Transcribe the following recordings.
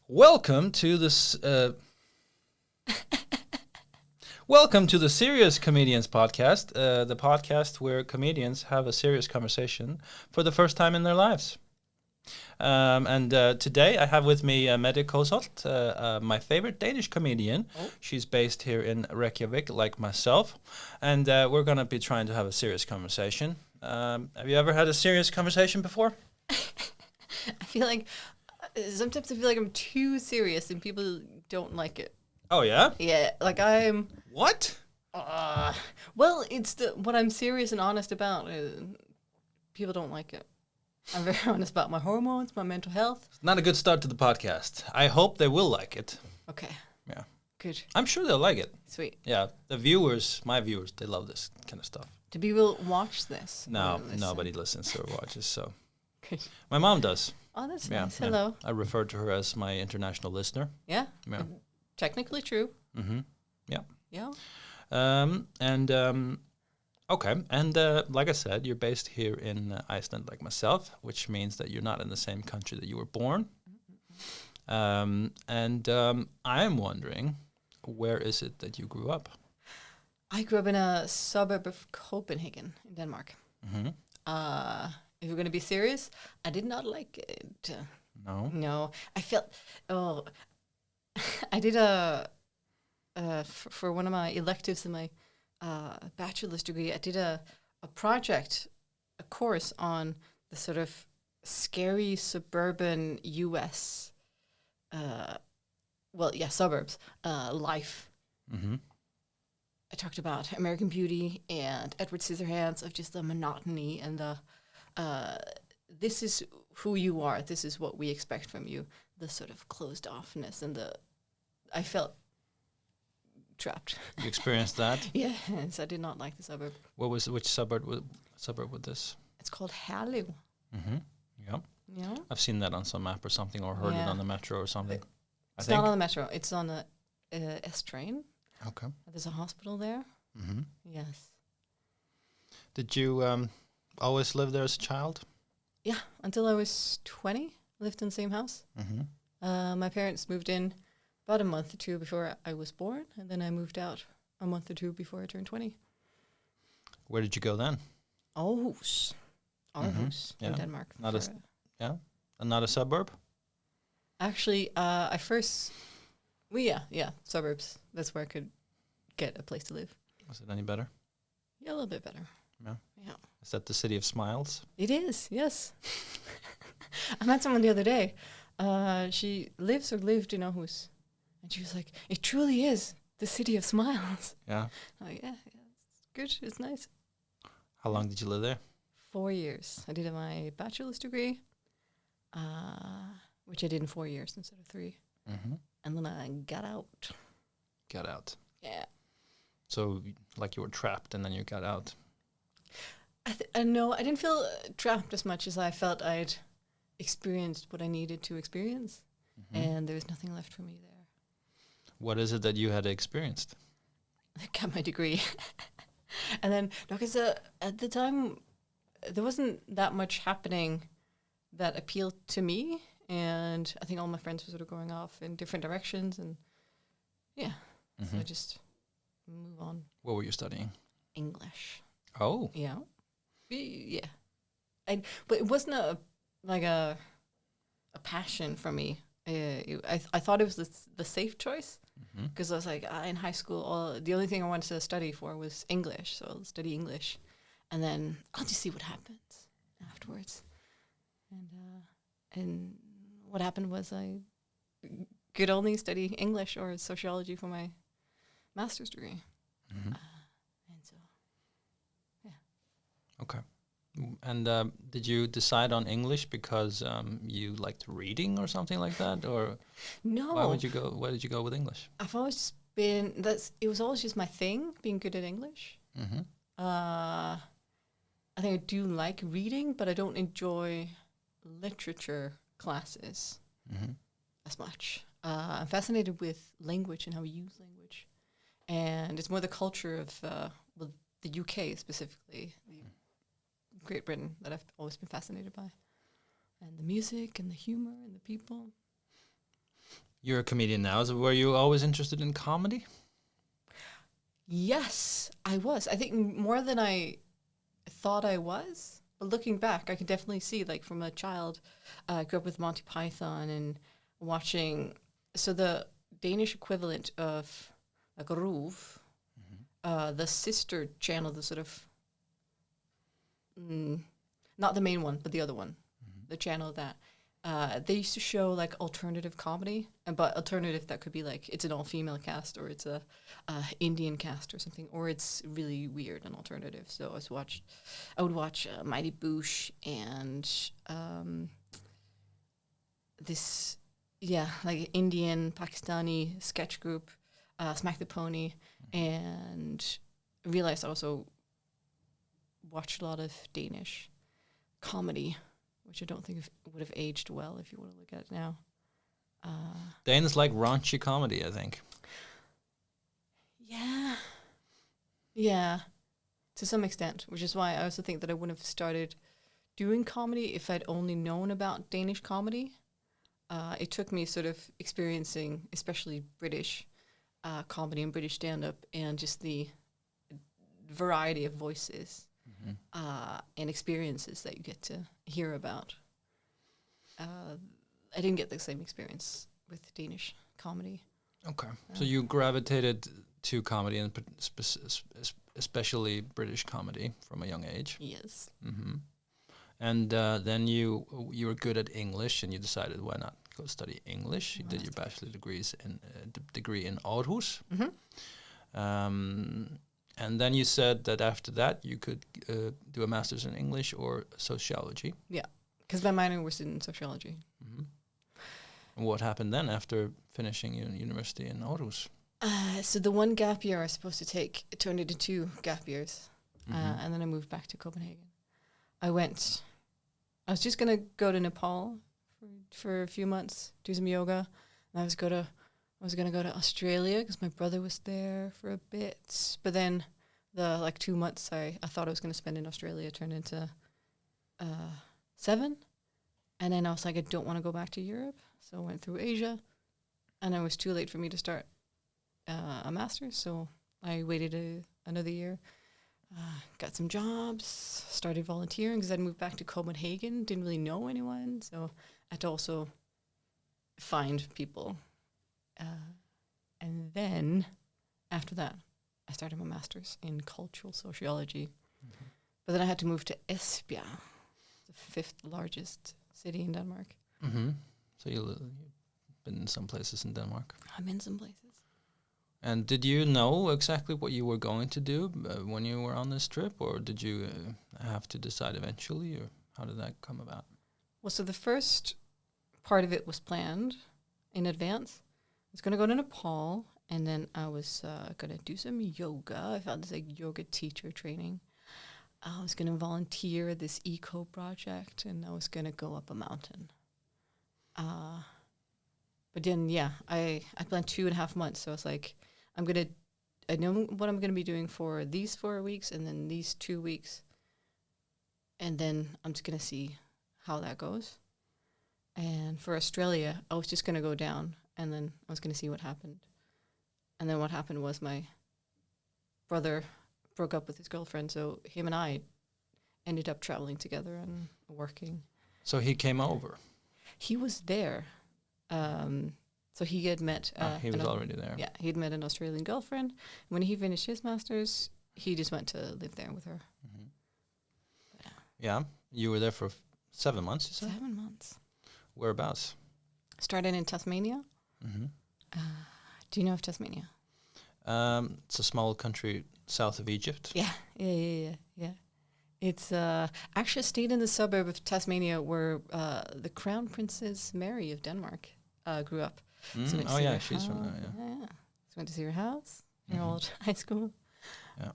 Welcome to this. Welcome to the Serious Comedians podcast, the podcast where comedians have a serious conversation for the first time in their lives. And today I have with me Mette Kousholt, my favorite Danish comedian. Oh. She's based here in Reykjavik, like myself, and we're gonna be trying to have a serious conversation. Have you ever had a serious conversation before? I feel like sometimes I feel like I'm too serious and people don't like it. Oh yeah? Yeah, like I'm. What? Well, it's what I'm serious and honest about. People don't like it. I'm very honest about my hormones, my mental health. It's not a good start to the podcast. I hope they will like it. Okay. Yeah. Good. I'm sure they'll like it. Sweet. Yeah, the viewers, my viewers, they love this kind of stuff. Do people watch this? No, nobody listens or watches, so. Good. My mom does. Oh, that's nice. Hello. I refer to her as my international listener. Yeah? Technically true. Mm-hmm. Yeah. Yeah. Okay. And like I said, you're based here in Iceland like myself, which means that you're not in the same country that you were born. I'm wondering, where is it that you grew up? I grew up in a suburb of Copenhagen in Denmark. Mm-hmm. If we're going to be serious, I did not like it. No. I felt... Oh, I did for one of my electives in my bachelor's degree, I did a project, a course on the sort of scary suburban U.S., suburbs, life. Mm-hmm. I talked about American Beauty and Edward Scissorhands, of just the monotony and the this is who you are, this is what we expect from you, the sort of closed offness and I felt trapped. You experienced that? Yes, I did not like the suburb. Which suburb was this? It's called Herlev. Mm-hmm. Yeah. Yeah. I've seen that on some map or something, or heard it on the metro or something. It's not on the metro. It's on the S train. Okay. There's a hospital there. Mm-hmm. Yes. Did you always live there as a child? Yeah, until I was 20, lived in the same house. Mm-hmm. My parents moved in about a month or two before I was born, and then I moved out a month or two before I turned 20. Where did you go then? Aarhus. Aarhus in Denmark. And not a suburb? Actually, suburbs. That's where I could get a place to live. Was it any better? Yeah, a little bit better. Yeah. Yeah. Is that the city of smiles? It is, yes. I met someone the other day. She lived in Aarhus. And she was like, it truly is the city of smiles. Yeah. I'm like, yeah, it's good. It's nice. How long did you live there? 4 years. I did my bachelor's degree, which I did in 4 years instead of 3. Mm-hmm. And then I got out. Got out. Yeah. So, like you were trapped and then you got out. No, I didn't feel trapped as much as I felt I'd experienced what I needed to experience. Mm-hmm. And there was nothing left for me there. What is it that you had experienced? I got my degree. And then, because at the time, there wasn't that much happening that appealed to me. And I think all my friends were sort of going off in different directions. And yeah, so I just move on. What were you studying? English. Oh. Yeah. Yeah. But it wasn't a passion for me. I thought it was the safe choice because I was like, in high school, the only thing I wanted to study for was English. So I'll study English. And then I'll just see what happens afterwards. And what happened was I could only study English or sociology for my master's degree. Mm-hmm. And so, yeah. Okay. And did you decide on English because you liked reading or something like that, or no? Why did you go with English? I've always been it was always just my thing, being good at English. Mm-hmm. I think I do like reading, but I don't enjoy literature classes as much. I'm fascinated with language and how we use language, and it's more the culture of the UK specifically. Great Britain that I've always been fascinated by, and the music and the humor and the people. You're a comedian now. So were you always interested in comedy? Yes, I was. I think more than I thought I was. But looking back, I can definitely see, like, from a child, I grew up with Monty Python and watching. So the Danish equivalent of like Roof, the sister channel, the sort of not the main one, but the other one, the channel that they used to show like alternative comedy, but alternative that could be like it's an all-female cast or it's a Indian cast or something, or it's really weird and alternative. So I would watch Mighty Boosh and this, like Indian, Pakistani sketch group, Smack the Pony, and realized I also watched a lot of Danish comedy, which I don't think would have aged well if you want to look at it now. Danes like raunchy comedy, I think. Yeah, to some extent, which is why I also think that I wouldn't have started doing comedy if I'd only known about Danish comedy. It took me sort of experiencing, especially British comedy and British stand-up, and just the variety of voices and experiences that you get to hear about. I didn't get the same experience with Danish comedy. Okay. So you gravitated to comedy, and especially British comedy, from a young age. Yes. And then you were good at English, and you decided, why not go study English? You did your bachelor degree in Aarhus. And then you said that after that you could do a master's in English or sociology. Yeah, because my minor was in sociology. And what happened then after finishing university in Aarhus? So the one gap year I was supposed to take, it turned into 2 gap years. And then I moved back to Copenhagen. I was just going to go to Nepal for a few months, do some yoga. And I was going to go to Australia because my brother was there for a bit. But then the 2 months I thought I was going to spend in Australia turned into 7. And then I was like, I don't want to go back to Europe. So I went through Asia. And it was too late for me to start a master's. So I waited another year. Got some jobs, started volunteering because I'd moved back to Copenhagen, didn't really know anyone. So I had to also find people. And then after that, I started my master's in cultural sociology. But then I had to move to Esbjerg, the 5th largest city in Denmark. So you've been in some places in Denmark. I'm in some places. And did you know exactly what you were going to do when you were on this trip, or did you have to decide eventually, or how did that come about? Well, so the first part of it was planned in advance. I was going to go to Nepal, and then I was going to do some yoga. I found this yoga teacher training. I was going to volunteer at this eco project, and I was going to go up a mountain. But then, I planned 2.5 months. So I was like, I know what I'm going to be doing for these 4 weeks and then these 2 weeks. And then I'm just going to see how that goes. And for Australia, I was just going to go down and then I was going to see what happened. And then what happened was my brother broke up with his girlfriend. So him and I ended up traveling together and working. So he came over? He was there. So he had met... he was already there. Yeah, he'd met an Australian girlfriend. When he finished his master's, he just went to live there with her. Yeah, you were there for 7 months, you said? 7 months. Whereabouts? Started in Tasmania. Do you know of Tasmania? It's a small country south of Egypt. Yeah. It's actually stayed in the suburb of Tasmania where the Crown Princess Mary of Denmark grew up. So she's from there, yeah. So went to see her house, her old high school. Yeah.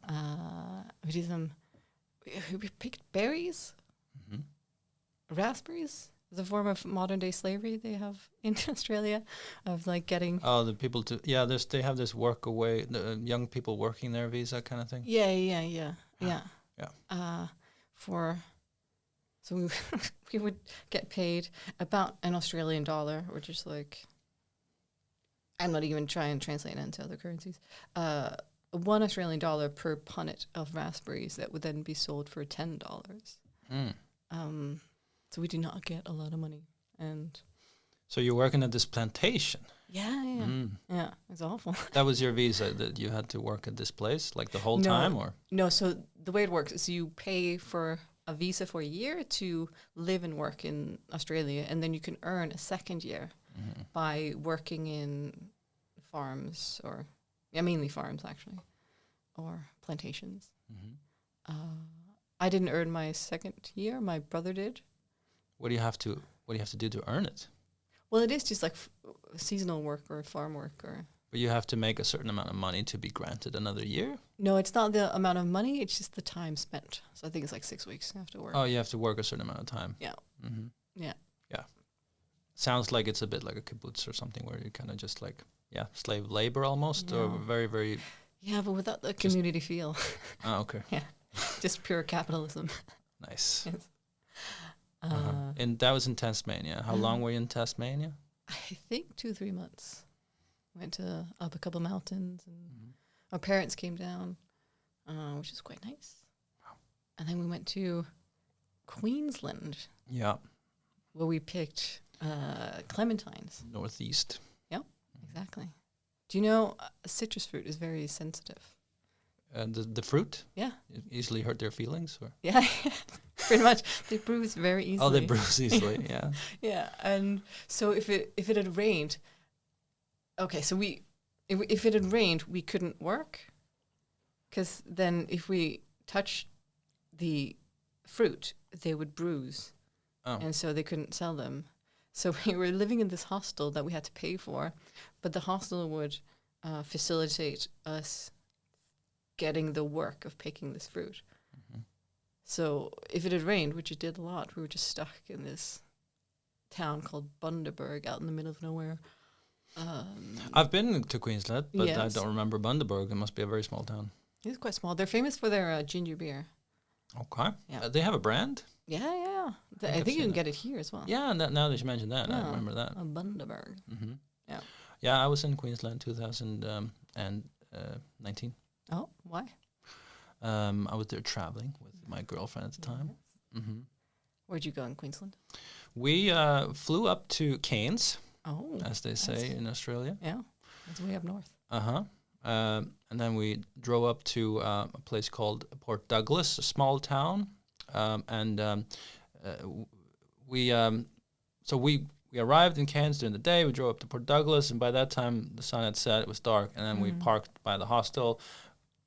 We picked berries, raspberries. It's a form of modern day slavery they have in Australia, of like getting. Oh, the people they have this work away, the young people working there visa kind of thing. Yeah. So we would get paid about an Australian dollar, which is like I'm not even trying to translate it into other currencies. $1 Australian dollar per punnet of raspberries that would then be sold for $10. So we do not get a lot of money. And so you're working at this plantation? Yeah, it's awful. That was your visa, that you had to work at this place like the whole time, or? No, so the way it works is you pay for a visa for a year to live and work in Australia, and then you can earn a second year by working in farms, or mainly farms actually, or plantations. I didn't earn my second year. My brother did. What do you have to do to earn it? Well, it is just like seasonal work or farm work, or. But you have to make a certain amount of money to be granted another year? No, it's not the amount of money. It's just the time spent. So I think it's like 6 weeks you have to work. Oh, you have to work a certain amount of time. Yeah. Yeah. Yeah. Sounds like it's a bit like a kibbutz or something, where you kind of just like, slave labor almost, or very, very... Yeah, but without the community feel. Oh, okay. Yeah. Just pure capitalism. Nice. Yes. And that was in Tasmania. How long were you in Tasmania? I think 2-3 months. Went up a couple mountains, and our parents came down, which is quite nice. Wow. And then we went to Queensland. Yeah. Where we picked clementines. Northeast. Yeah, exactly. Do you know citrus fruit is very sensitive? The fruit? Yeah. Easily hurt their feelings? Or? Yeah, pretty much. They bruise very easily. Oh, they bruise easily, yeah. Yeah, and so if it had rained, so if it had rained, we couldn't work, because then if we touched the fruit, they would bruise, and so they couldn't sell them. So we were living in this hostel that we had to pay for, but the hostel would facilitate us getting the work of picking this fruit. So if it had rained, which it did a lot, we were just stuck in this town called Bundaberg out in the middle of nowhere. I've been to Queensland, but yes. I don't remember Bundaberg. It must be a very small town. It's quite small. They're famous for their ginger beer. Okay. Yeah. They have a brand? Yeah. I think you can get it here as well. Yeah, now that you mentioned that, I remember that. Bundaberg. Yeah. Yeah, I was in Queensland 2019. Oh, why? I was there traveling with my girlfriend at the time. Yes. Where'd you go in Queensland? We flew up to Cairns, as they say in Australia. Yeah, that's way up north. And then we drove up to a place called Port Douglas, a small town. We arrived in Cairns during the day. We drove up to Port Douglas, and by that time the sun had set. It was dark, and then we parked by the hostel,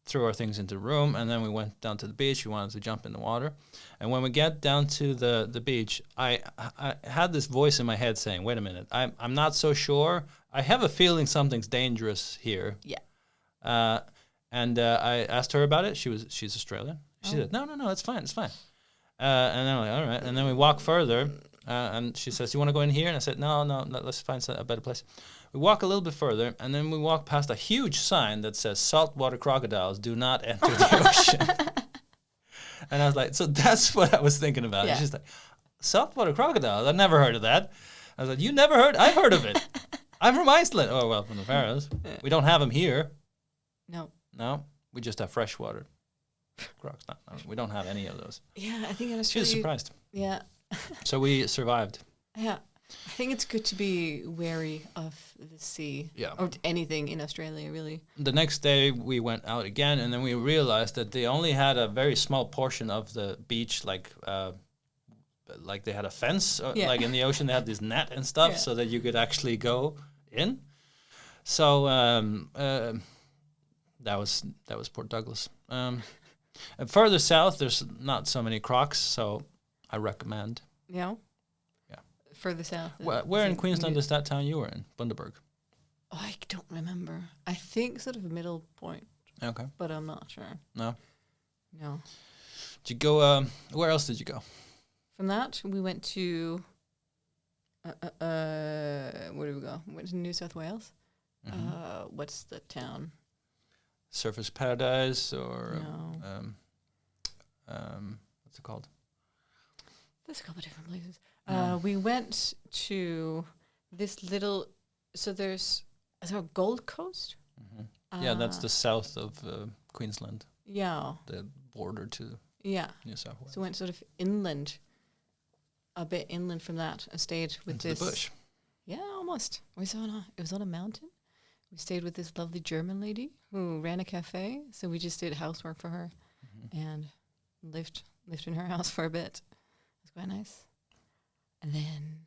threw our things into the room, and then we went down to the beach. We wanted to jump in the water, and when we get down to the beach, I had this voice in my head saying, "Wait a minute, I'm not so sure. I have a feeling something's dangerous here." Yeah. And I asked her about it. She's Australian. She said, "No, it's fine. And then I'm like, all right. And then we walk further, and she says, "You want to go in here?" And I said, No, let's find a better place. We walk a little bit further, and then we walk past a huge sign that says, "Saltwater crocodiles do not enter the ocean." And I was like, so that's what I was thinking about. Yeah. She's like, "Saltwater crocodiles? I've never heard of that." I was like, "You never heard? I've heard of it. I'm from Iceland." "Oh, well, from the Faroes. We don't have them here." No, we just have freshwater crocs. No, we don't have any of those. Yeah, I think in Australia. She was surprised. Yeah. So we survived. Yeah. I think it's good to be wary of the sea. Yeah. Or anything in Australia, really. The next day we went out again, and then we realized that they only had a very small portion of the beach, like they had a fence, like in the ocean they had this net and stuff, so that you could actually go in. So that was Port Douglas. And further south, there's not so many crocs, so I recommend. Yeah. Further south. Where in Queensland is that town you were in? Bundaberg. Oh, I don't remember. I think sort of a middle point. Okay. But I'm not sure. No. Did you go? Where else did you go? From that, we went to. Where did we go? We went to New South Wales. Mm-hmm. What's the town? Surfers Paradise, or no. What's it called? There's a couple of different places. We went to this little. So there's is there a Gold Coast? Yeah, that's the south of Queensland, Yeah. the border to Yeah. New South Wales. So we went sort of inland, a bit inland from that, and stayed with Into this. the bush. Yeah, almost. It was on a mountain. We stayed with this lovely German lady who ran a cafe. So we just did housework for her and lived in her house for a bit. It was quite nice. And then,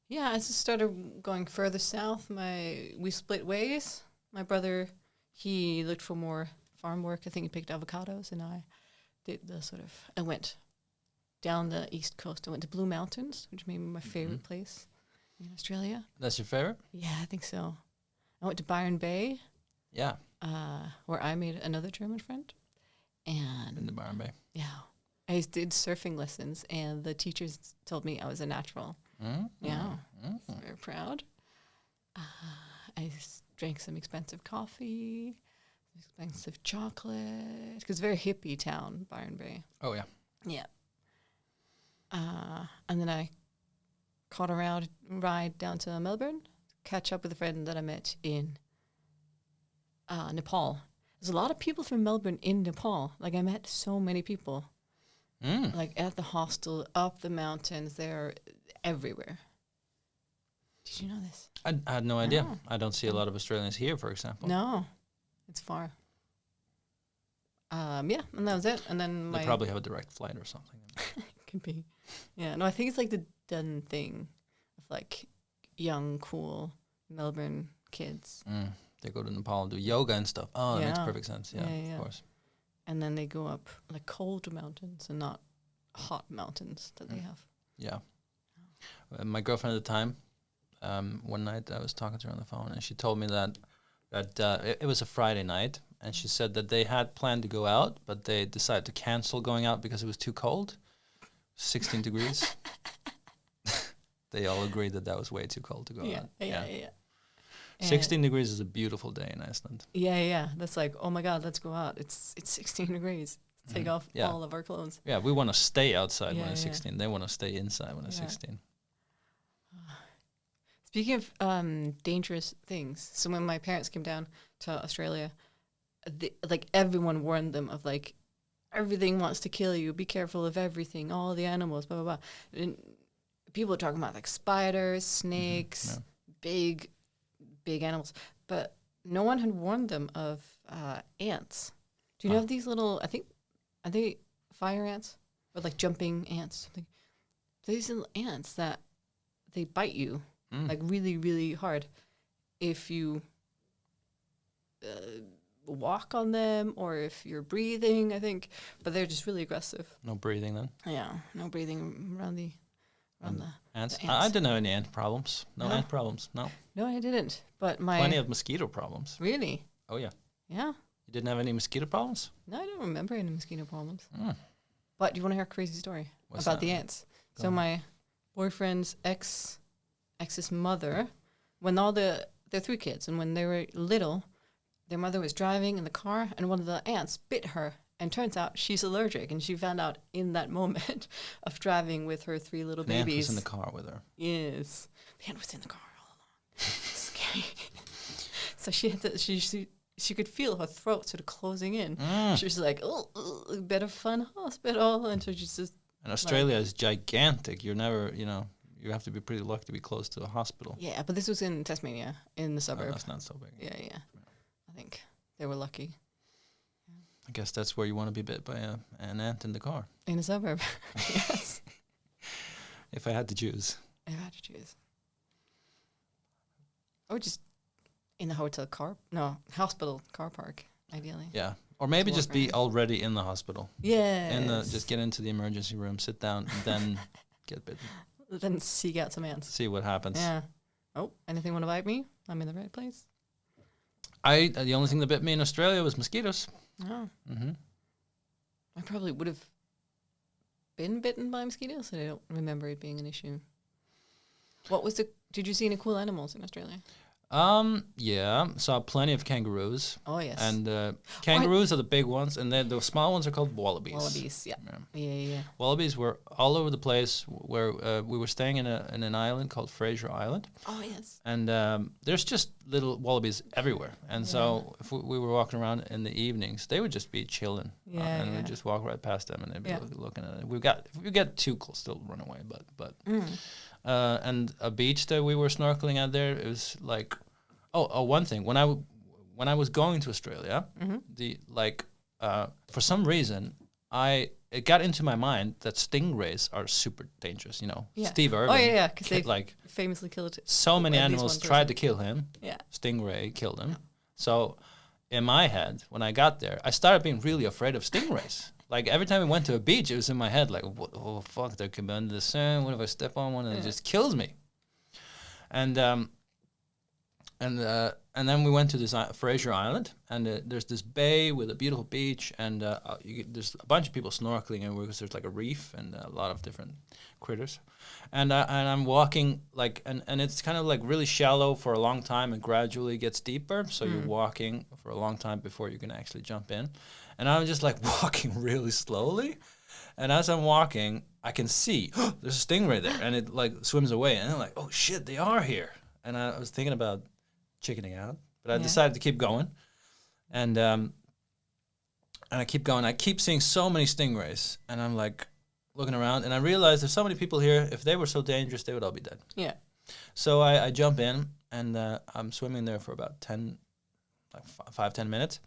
yeah, I just started going further south. We split ways. My brother, he looked for more farm work. I think he picked avocados, and I did I went down the east coast. I went to Blue Mountains, which may be my favorite place in Australia. That's your favorite? Yeah, I think so. I went to Byron Bay. Yeah. Where I made another German friend. And In the Byron Bay. yeah, I did surfing lessons, and the teachers told me I was a natural. Yeah, I was very proud. I drank some expensive coffee, expensive chocolate, because very hippie town, Byron Bay. Oh, yeah. Yeah. And then I caught a ride down to Melbourne, catch up with a friend that I met in Nepal. There's a lot of people from Melbourne in Nepal. Like, I met so many people. Like, at the hostel, up the mountains, they're everywhere. Did you know this? I had no idea. I don't see a lot of Australians here, for example. No, it's far. Yeah, and that was it. And then They probably have a direct flight or something. could be. Yeah, no, I think it's like the done thing of like young, cool Melbourne kids. They go to Nepal and do yoga and stuff. Oh, that makes Yeah. perfect sense. Yeah, Yeah. of course. And then they go up like cold mountains and not hot mountains that they have. Yeah. My girlfriend at the time, one night I was talking to her on the phone, and she told me that it was a Friday night, and she said that they had planned to go out, but they decided to cancel going out because it was too cold, 16 degrees. They all agreed that was way too cold to go out. Yeah. 16 degrees is a beautiful day in Iceland. Yeah. That's like, oh my God, let's go out. It's 16 degrees. Let's take off all of our clothes. Yeah, we want to stay outside when it's Yeah. 16. They want to stay inside when it's 16. Speaking of dangerous things, so when my parents came down to Australia, like everyone warned them of like, everything wants to kill you. Be careful of everything. All the animals, blah blah blah. And people are talking about like spiders, snakes, big animals, but no one had warned them of ants. Do you know of these little? Are they fire ants or like jumping ants? These little ants that they bite you. Like really, really hard if you walk on them or if you're breathing, I think. But they're just really aggressive. No breathing then? Yeah, no breathing around the ants. the I ants. didn't have any ant problems. No ant problems. No. No, I didn't. But Plenty of mosquito problems. Really? Oh, yeah. Yeah. You didn't have any mosquito problems? No, I don't remember any mosquito problems. But do you want to hear a crazy story What's about that? the ants? Go So on. my boyfriend's ex's mother, when they're 3 kids, and when they were little, their mother was driving in the car, and one of the ants bit her. And turns out she's allergic, and she found out in that moment of driving with her 3 little An ant babies. was in the car with her. Yes, the ant was in the car all along. Scary. So she had to, she could feel her throat sort of closing in. She was like, "Oh, better find a hospital," and so she just. And Australia is gigantic. You're never, you have to be pretty lucky to be close to a hospital. Yeah, but this was in Tasmania, in the Oh, suburb. that's not so big. Yeah. I think they were lucky. I guess that's where you want to be bit by an ant in the car. In the suburb, yes. If I had to choose. I had to choose. Or just in the hospital car park, ideally. Yeah. Or maybe walk just be around. already in the hospital. Yeah. Just get into the emergency room, sit down, and then get bitten. Then seek out some ants. See what happens. Yeah. Oh, anything want to bite me? I'm in the right place. The only thing that bit me in Australia was mosquitoes. Oh. Mm-hmm. I probably would have been bitten by mosquitoes, and I don't remember it being an issue. Did you see any cool animals in Australia? Yeah, saw plenty of kangaroos. Oh yes. And kangaroos are the big ones, and then the small ones are called wallabies. Wallabies, yeah. Yeah. Wallabies were all over the place. Where we were staying in an island called Fraser Island. Oh yes. And there's just little wallabies everywhere. And so if we were walking around in the evenings, they would just be chilling. And we'd just walk right past them, and they'd be looking at it. If we get too close, they'll run away. But and a beach that we were snorkeling at there, it was like, one thing when I was going to Australia, for some reason it got into my mind that stingrays are super dangerous. You know, Steve Irwin. Oh yeah, because they famously killed. So many animals tried to kill him. Yeah, stingray killed him. So in my head, when I got there, I started being really afraid of stingrays. Like every time we went to a beach, it was in my head like, oh fuck, there could be under the sun. What if I step on one and it just kills me? And then we went to this Fraser Island, and there's this bay with a beautiful beach, and there's a bunch of people snorkeling, and there's like a reef and a lot of different critters, and I'm walking like, and it's kind of like really shallow for a long time, and gradually gets deeper. So you're walking for a long time before you can actually jump in, and I'm just like walking really slowly, and as I'm walking, I can see there's a stingray there, and it like swims away, and I'm like, oh shit, they are here, and I was thinking about chickening out, but I decided to keep going, and I keep going. I keep seeing so many stingrays, and I'm like looking around, and I realize there's so many people here. If they were so dangerous, they would all be dead. Yeah. So I jump in, and I'm swimming there for about 10 minutes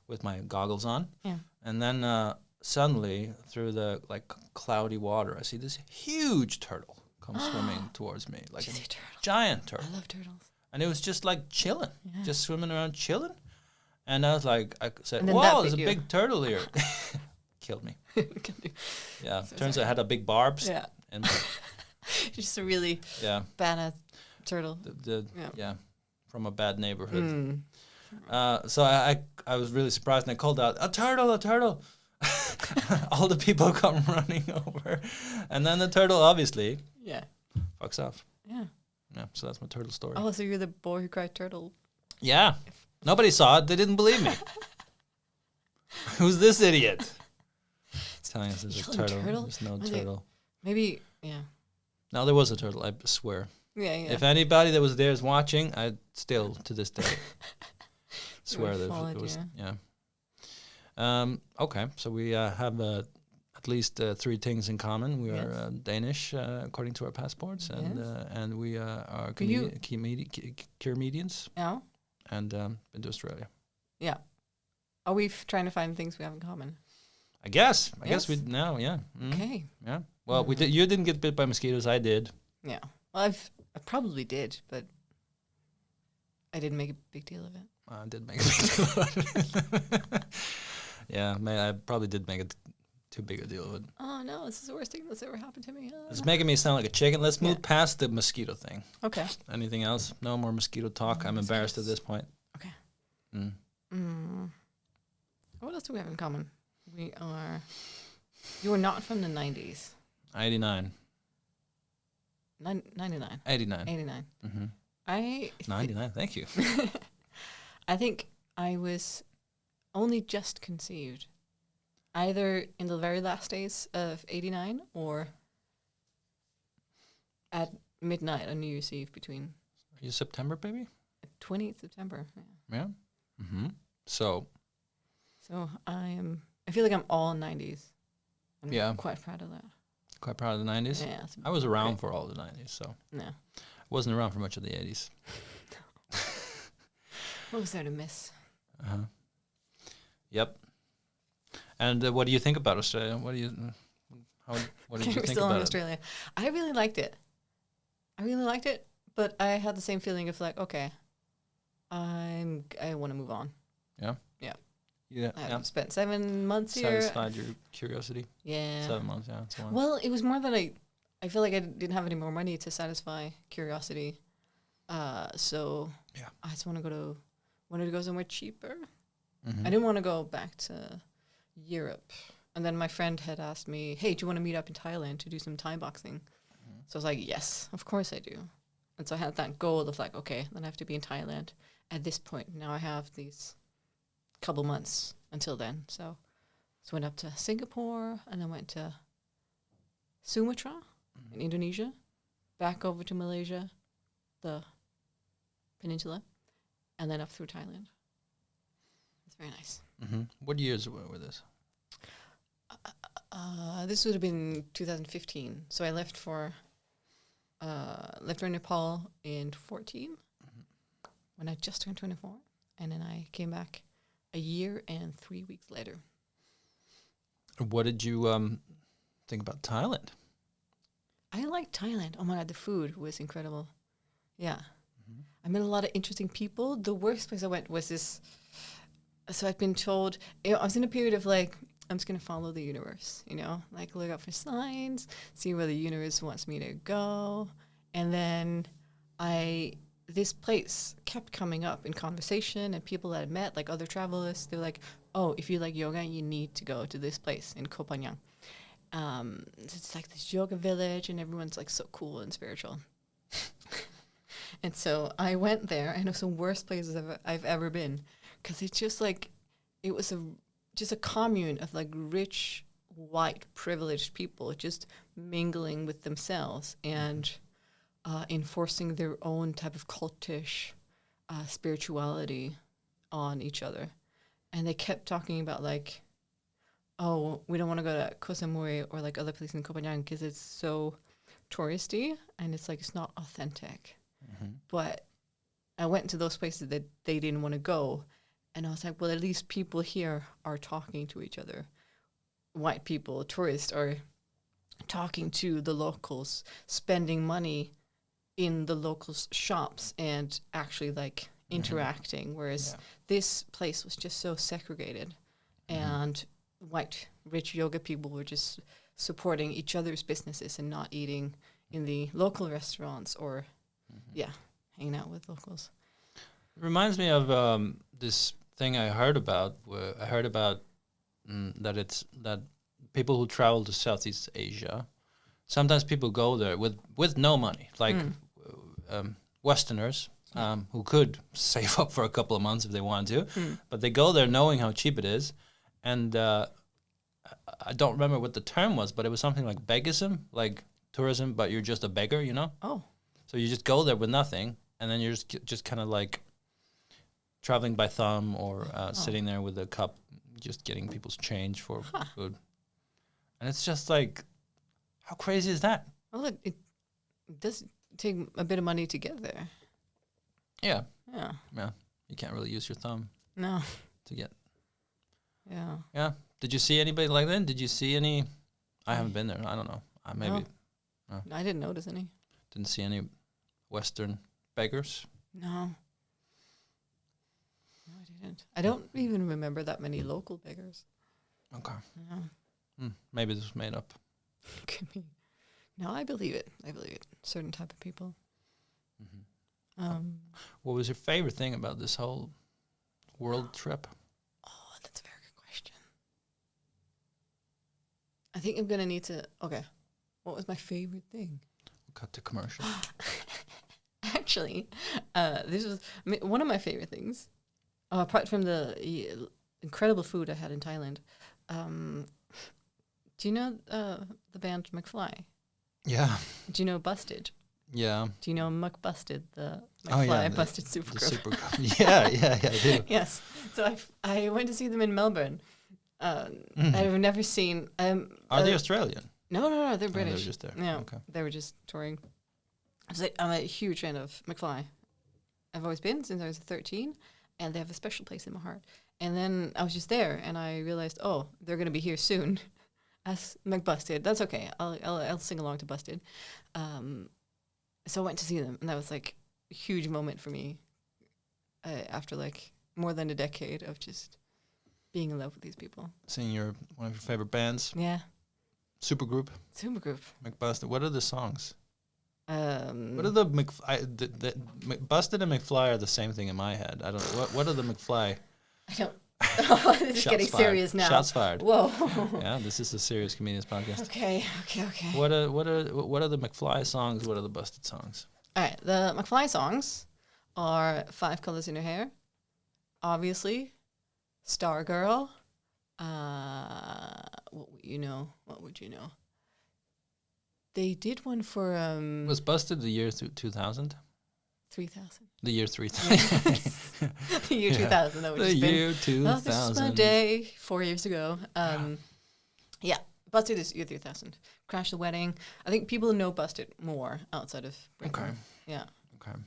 with my goggles on. Yeah. And then suddenly, through the like cloudy water, I see this huge turtle come swimming towards me, like a giant turtle. I love turtles. And it was just like chilling, just swimming around chilling. And I was like, I said, "Whoa, there's a big turtle here." Killed me. Yeah, so turns out I had a big barbs. Yeah. And just a really badass turtle. From a bad neighborhood. So I was really surprised, and I called out, a turtle. All the people come running over. And then the turtle obviously fucks off. Yeah. Yeah, so that's my turtle story. Oh, so you're the boy who cried turtle. Yeah. Nobody saw it. They didn't believe me. Who's this idiot? It's telling us there's a turtle. There's no turtle. Maybe, yeah. No, there was a turtle, I swear. Yeah. If anybody that was there is watching, I still, to this day, swear that it was. Yeah. Okay, so we have at least 3 things in common. We are Danish, according to our passports, and we are comedians. Yeah. And been to Australia. Yeah. Are we trying to find things we have in common? I guess we now. Yeah. Okay. Yeah. Well, we did. You didn't get bit by mosquitoes. I did. Yeah. Well, I probably did, but I didn't make a big deal of it. I did make a big deal of it. Yeah, I probably did make it too big a deal of it. Oh no, this is the worst thing that's ever happened to me. It's making me sound like a chicken. Let's move past the mosquito thing. Okay. Anything else? No more mosquito talk. I'm embarrassed at this point. Okay. What else do we have in common? You were not from the 90s. 89. 99. 89. 89. Mm-hmm. 99, thank you. I think I was only just conceived, either in the very last days of 89 or at midnight on New Year's Eve between... Are you September, baby? 20th September, yeah. Mm-hmm. So I feel like I'm all 90s. I'm quite proud of that. Quite proud of the 90s? Yeah. I was around for all the 90s, so... Yeah. Wasn't around for much of the 80s. What was there to miss? Uh-huh. Yep. And what do you think about Australia? What did you think still about in Australia? I really liked it. But I had the same feeling of like, okay, I want to move on. Yeah? Yeah. Yeah. I've spent 7 months here. Satisfied your curiosity? Yeah. 7 months, yeah. That's a while. Well, it was more that I feel like I didn't have any more money to satisfy curiosity. So I just wanted to go somewhere cheaper. Mm-hmm. I didn't want to go back to Europe. And then my friend had asked me, hey, do you want to meet up in Thailand to do some Thai boxing? Mm-hmm. So I was like, yes, of course I do. And so I had that goal of like, okay, then I have to be in Thailand at this point. Now I have these couple months until then. So went up to Singapore and then went to Sumatra in Indonesia, back over to Malaysia, the peninsula, and then up through Thailand. It's very nice. What years were this? This would have been 2015. So I left for Nepal in 14 when I just turned 24, and then I came back a year and 3 weeks later. What did you think about Thailand? I liked Thailand. Oh my God, the food was incredible. Yeah. I met a lot of interesting people. The worst place I went was this. So I'd been told, I was in a period of like, I'm just going to follow the universe, like look up for signs, see where the universe wants me to go. And then this place kept coming up in conversation, and people that I met, like other travelers, they were like, oh, if you like yoga, you need to go to this place in Koh Phangan. It's like this yoga village, and everyone's like so cool and spiritual. And so I went there, and it was the worst places I've ever been, because it's just like, it was just a commune of like rich, white, privileged people just mingling with themselves and enforcing their own type of cultish spirituality on each other. And they kept talking about like, oh, we don't want to go to Koh Samui or like other places in Koh Phangan because it's so touristy and it's like it's not authentic. But I went to those places that they didn't want to go, and I was like, well, at least people here are talking to each other. White people, tourists, are talking to the locals, spending money in the locals' shops and actually like interacting, whereas this place was just so segregated, and white rich yoga people were just supporting each other's businesses and not eating in the local restaurants or hanging out with locals. It reminds me of this thing I heard about. Where I heard about that people who travel to Southeast Asia, sometimes people go there with no money, like Westerners who could save up for a couple of months if they wanted to, but they go there knowing how cheap it is, and I don't remember what the term was, but it was something like beggism, like tourism, but you're just a beggar, Oh. So you just go there with nothing, and then you're just kind of like traveling by thumb or sitting there with a cup, just getting people's change for food. And it's just like, how crazy is that? Well, it does take a bit of money to get there. Yeah. Yeah. Yeah. You can't really use your thumb No. to get. Yeah. Yeah. Did you see anybody like that? Did you see any? I haven't been there. I don't know. Maybe. No. I didn't notice any. Didn't see any Western beggars. No. No, I didn't. I don't even remember that many local beggars. Okay. No. Maybe this was made up. Could be. No, I believe it. Certain type of people. What was your favorite thing about this whole world trip? Oh, that's a very good question. I think I'm going to need to... Okay. What was my favorite thing? We'll cut to commercial. Actually, this was one of my favorite things, apart from the incredible food I had in Thailand. Do you know the band McFly? Yeah. Do you know Busted? Yeah. Do you know Muck Busted, the McFly Busted supergroup? Yeah, I do. Yes. So I went to see them in Melbourne. I've never seen... Are they Australian? No, they're British. They were just there. Yeah, okay. They were just touring. I'm a huge fan of McFly. I've always been since I was 13, and they have a special place in my heart. And then I was just there, and I realized, oh, they're going to be here soon as McBusted. That's okay. I'll sing along to Busted. So I went to see them, and that was like a huge moment for me after like more than a decade of just being in love with these people. Seeing one of your favorite bands. Yeah. Supergroup. McBusted. What are the songs? What are the Busted and McFly are the same thing in my head. I don't. What are the McFly? I don't. Oh, this is getting serious now. Shots fired. Whoa. Yeah, this is a Serious Comedians podcast. Okay. What are the McFly songs? What are the Busted songs? All right, the McFly songs are Five Colors in Her Hair, obviously, Stargirl. What would you know? What would you know? They did one for Was Busted the year 2000? 3000. The year 3000. The year 2000. That would The just year been, 2000. oh, this is my day 4 years ago. Yeah, Busted is year 3000. Crash the Wedding. I think people know Busted more outside of Britain. Okay. Yeah. Okay.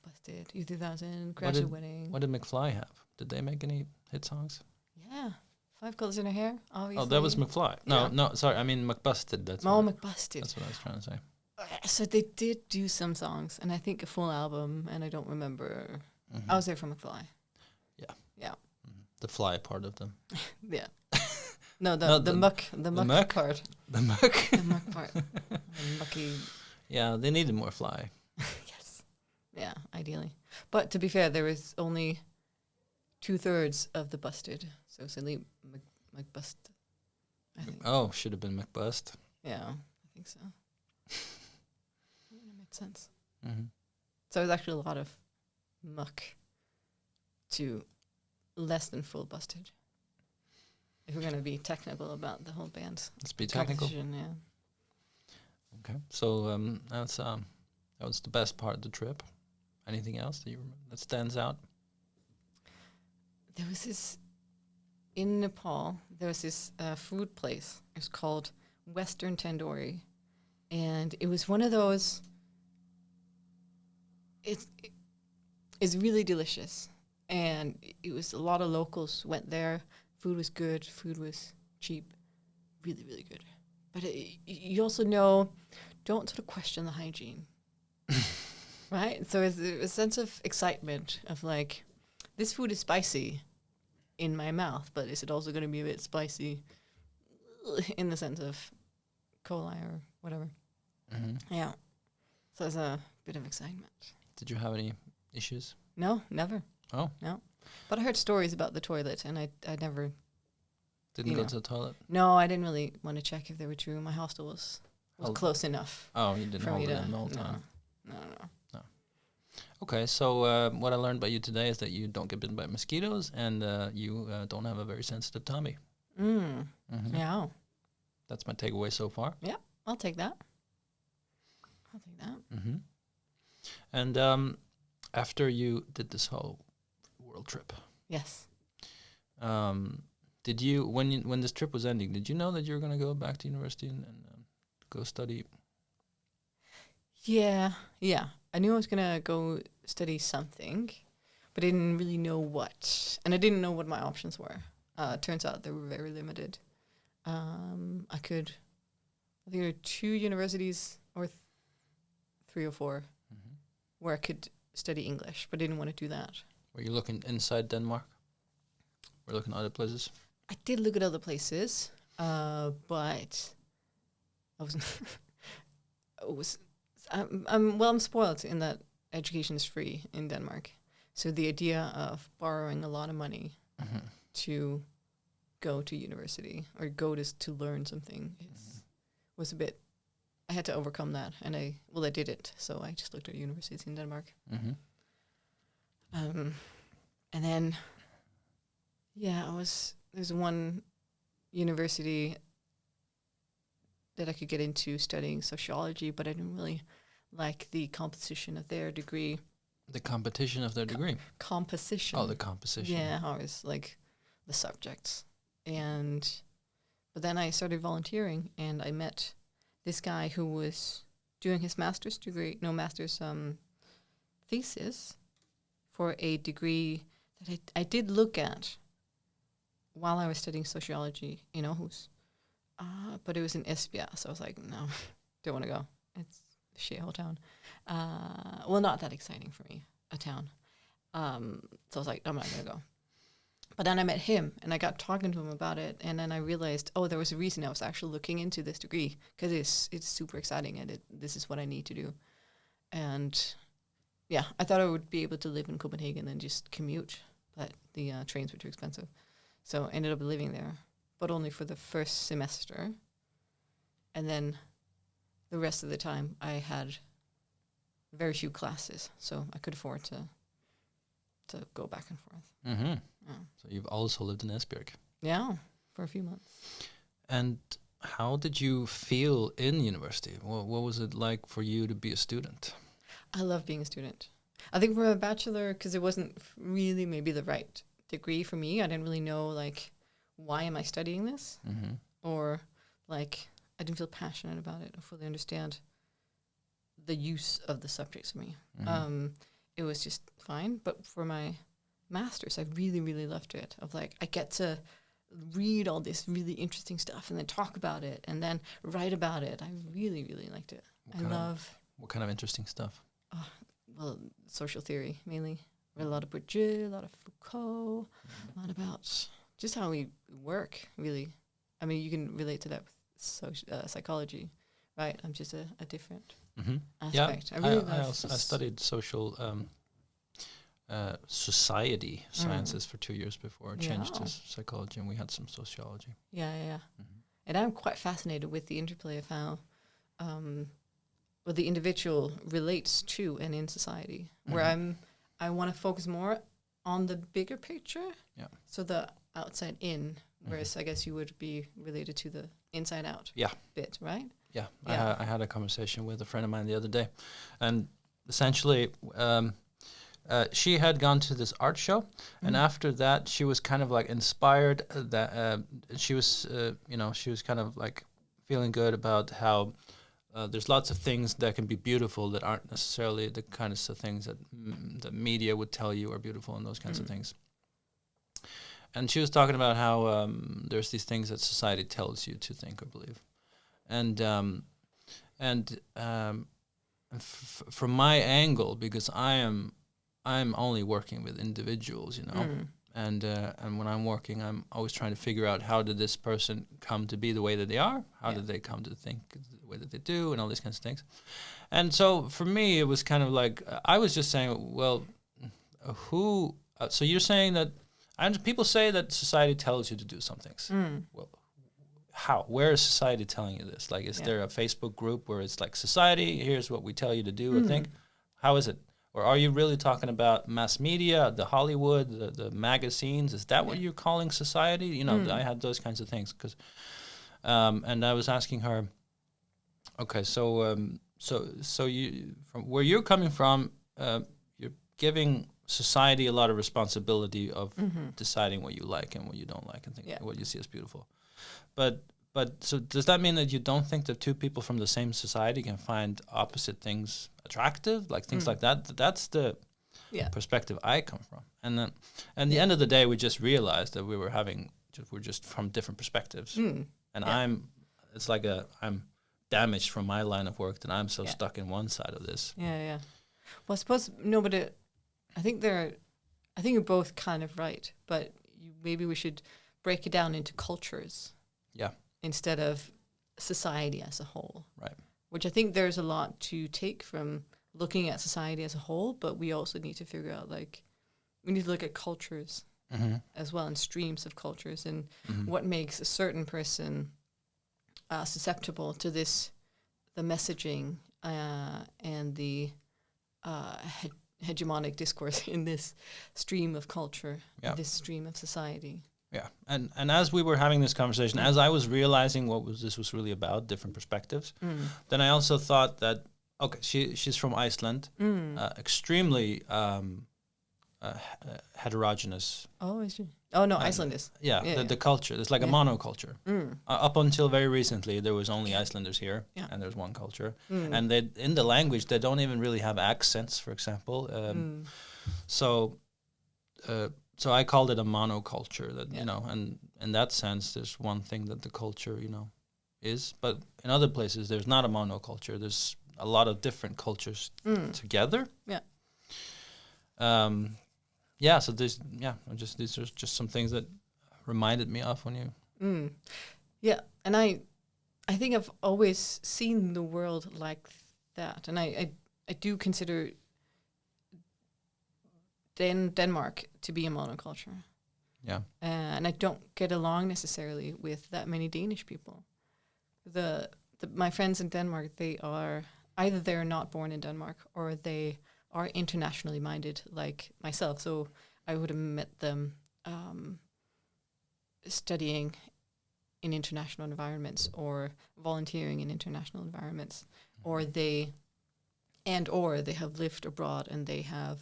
Busted, year 2000, Crash the Wedding. What did McFly have? Did they make any hit songs? Yeah. Five Colors in Her Hair, obviously. Oh, that was McFly. No, Yeah. no, sorry. I mean McBusted. That's McBusted. That's what I was trying to say. So they did do some songs, and I think a full album, and I don't remember. I was there for McFly. Yeah. Yeah. The fly part of them. Yeah. No, the muck part. The muck. The muck part. The mucky. Yeah, they needed more fly. Yes. Yeah, ideally. But to be fair, there was only 2/3 of the busted. So it's only McBust. I think. Oh, should have been McBust. Yeah, I think so. That made sense. Mm-hmm. So there's actually a lot of muck to less than full busted. If we're going to be technical about the whole band's Let's be technical. yeah. Okay, so that was the best part of the trip. Anything else that you remember that stands out? There was this in Nepal. There was this food place. It was called Western Tandoori, and it was one of those. It's really delicious, and it was a lot of locals went there. Food was good. Food was cheap, really, really good. But you also know, don't sort of question the hygiene, right? So it's a sense of excitement of like, this food is spicy in my mouth, but is it also going to be a bit spicy in the sense of coli or whatever? Mm-hmm. Yeah. So there's a bit of excitement. Did you have any issues? No, never. Oh. No. But I heard stories about the toilet, and I never... Didn't go to the toilet? No, I didn't really want to check if they were true. My hostel was close enough. Oh, you didn't hold it in the whole time? No. Okay, so what I learned about you today is that you don't get bitten by mosquitoes, and you don't have a very sensitive tummy. Mm-hmm. Yeah. That's my takeaway so far. Yeah, I'll take that. Mm-hmm. And after you did this whole world trip, yes. Did you when this trip was ending? Did you know that you were going to go back to university and go study? Yeah. I knew I was gonna go study something, but I didn't really know what, and I didn't know what my options were. Turns out they were very limited. I think there were 2 universities or 3 or 4 where I could study English, but I didn't want to do that. Were you looking inside Denmark? Were you looking at other places? I did look at other places, but I was. I'm spoiled in that education is free in Denmark, so the idea of borrowing a lot of money to go to university or go to learn something was a bit. I had to overcome that, and I did it. So I just looked at universities in Denmark. And then, there's one university that I could get into studying sociology, but I didn't really like the composition of their degree. The competition of their degree? Composition. Oh, the composition. Yeah, how it's like the subjects. But then I started volunteering, and I met this guy who was doing his master's thesis for a degree that I did look at while I was studying sociology in Aarhus. But it was in Esbjerg, so I was like, no, don't want to go. It's a shithole town. Not that exciting for me, a town. So I was like, I'm not going to go. But then I met him, and I got talking to him about it, and then I realized, there was a reason I was actually looking into this degree, because it's super exciting, and this is what I need to do. And yeah, I thought I would be able to live in Copenhagen and just commute, but the trains were too expensive. So I ended up living there, but only for the first semester. And then the rest of the time I had very few classes, so I could afford to go back and forth. Mm-hmm. Yeah. So you've also lived in Esbjerg. Yeah, for a few months. And how did you feel in university? What was it like for you to be a student? I love being a student. I think for a bachelor, because it wasn't really maybe the right degree for me. I didn't really know, like, why am I studying this? Mm-hmm. Or, like, I didn't feel passionate about it or fully understand the use of the subjects for me. Mm-hmm. It was just fine. But for my master's, I really, really loved it. Of, like, I get to read all this really interesting stuff and then talk about it and then write about it. I really, really liked it. What kind of interesting stuff? Well, social theory mainly. Read a lot of Bourdieu, a lot of Foucault, a lot about just how we work, really. I mean, you can relate to that with psychology, right? I'm just a different aspect. Yeah, I studied social society sciences for 2 years before I changed to psychology, and we had some sociology. Yeah. Mm-hmm. And I'm quite fascinated with the interplay of how the individual relates to and in society, where I want to focus more on the bigger picture, so the outside in, whereas I guess you would be related to the inside out bit, right? Yeah. I had a conversation with a friend of mine the other day, and essentially she had gone to this art show, and after that she was kind of like inspired that she was kind of like feeling good about how there's lots of things that can be beautiful that aren't necessarily the kinds of things that the media would tell you are beautiful and those kinds of things. And she was talking about how there's these things that society tells you to think or believe, from my angle, because I'm only working with individuals, and when I'm working, I'm always trying to figure out how did this person come to be the way that they are, how did they come to think the way that they do, and all these kinds of things. And so for me, it was kind of like I was just saying, well, so you're saying that, and people say that society tells you to do some things. Well, how? Where is society telling you this? Like, is there a Facebook group where it's like, society, here's what we tell you to do or think? How is it? Or are you really talking about mass media, the Hollywood, the magazines? Is that what you're calling society? I had those kinds of things. And I was asking her, okay, so you, from where you're coming from, you're giving society a lot of responsibility of deciding what you like and what you don't like and what you see as beautiful. But so does that mean that you don't think that two people from the same society can find opposite things attractive, like things like that? That's the perspective I come from. And then at the end of the day, we just realized that we're just from different perspectives. And I'm damaged from my line of work that I'm so stuck in one side of this. Yeah. Well, I suppose I think you're both kind of right, but maybe we should break it down into cultures. Yeah. Instead of society as a whole. Right. Which I think there's a lot to take from looking at society as a whole, but we also need to figure out, like, we need to look at cultures as well, and streams of cultures, and what makes a certain person susceptible to the messaging and the hegemonic discourse in this stream of culture, this stream of society. Yeah, and as we were having this conversation, as I was realizing this was really about, different perspectives, then I also thought that, okay, she's from Iceland, extremely heterogeneous. Oh, is she? Oh, no, Iceland is. The culture. It's like a monoculture. Up until very recently, there was only Icelanders here, and there's one culture. And in the language, they don't even really have accents, for example. So I called it a monoculture. That and in that sense, there's one thing that the culture is, but in other places, there's not a monoculture. There's a lot of different cultures together. Yeah. So these are just some things that reminded me of when you. Yeah, and I think I've always seen the world like that, and I do consider Denmark to be a monoculture. Yeah. And I don't get along necessarily with that many Danish people. My friends in Denmark, they are either they're not born in Denmark or they are internationally minded like myself. So I would have met them studying in international environments or volunteering in international environments, or they have lived abroad and they have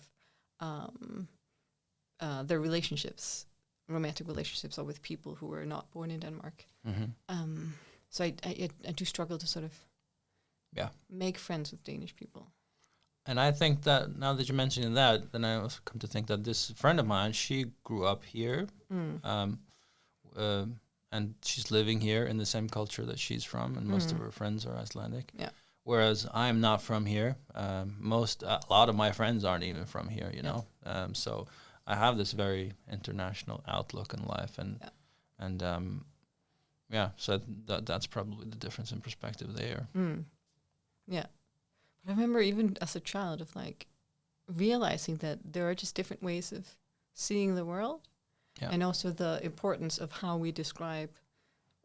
their relationships, romantic relationships, are with people who were not born in Denmark. So I do struggle to sort of make friends with Danish people. And I think that now that you're mentioning that, then I also come to think that this friend of mine, she grew up here, and she's living here in the same culture that she's from, and most of her friends are Icelandic. Yeah. Whereas I'm not from here. A lot of my friends aren't even from here, you know. So I have this very international outlook in life, so that's probably the difference in perspective there. Yeah. But I remember even as a child of like realizing that there are just different ways of seeing the world, and also the importance of how we describe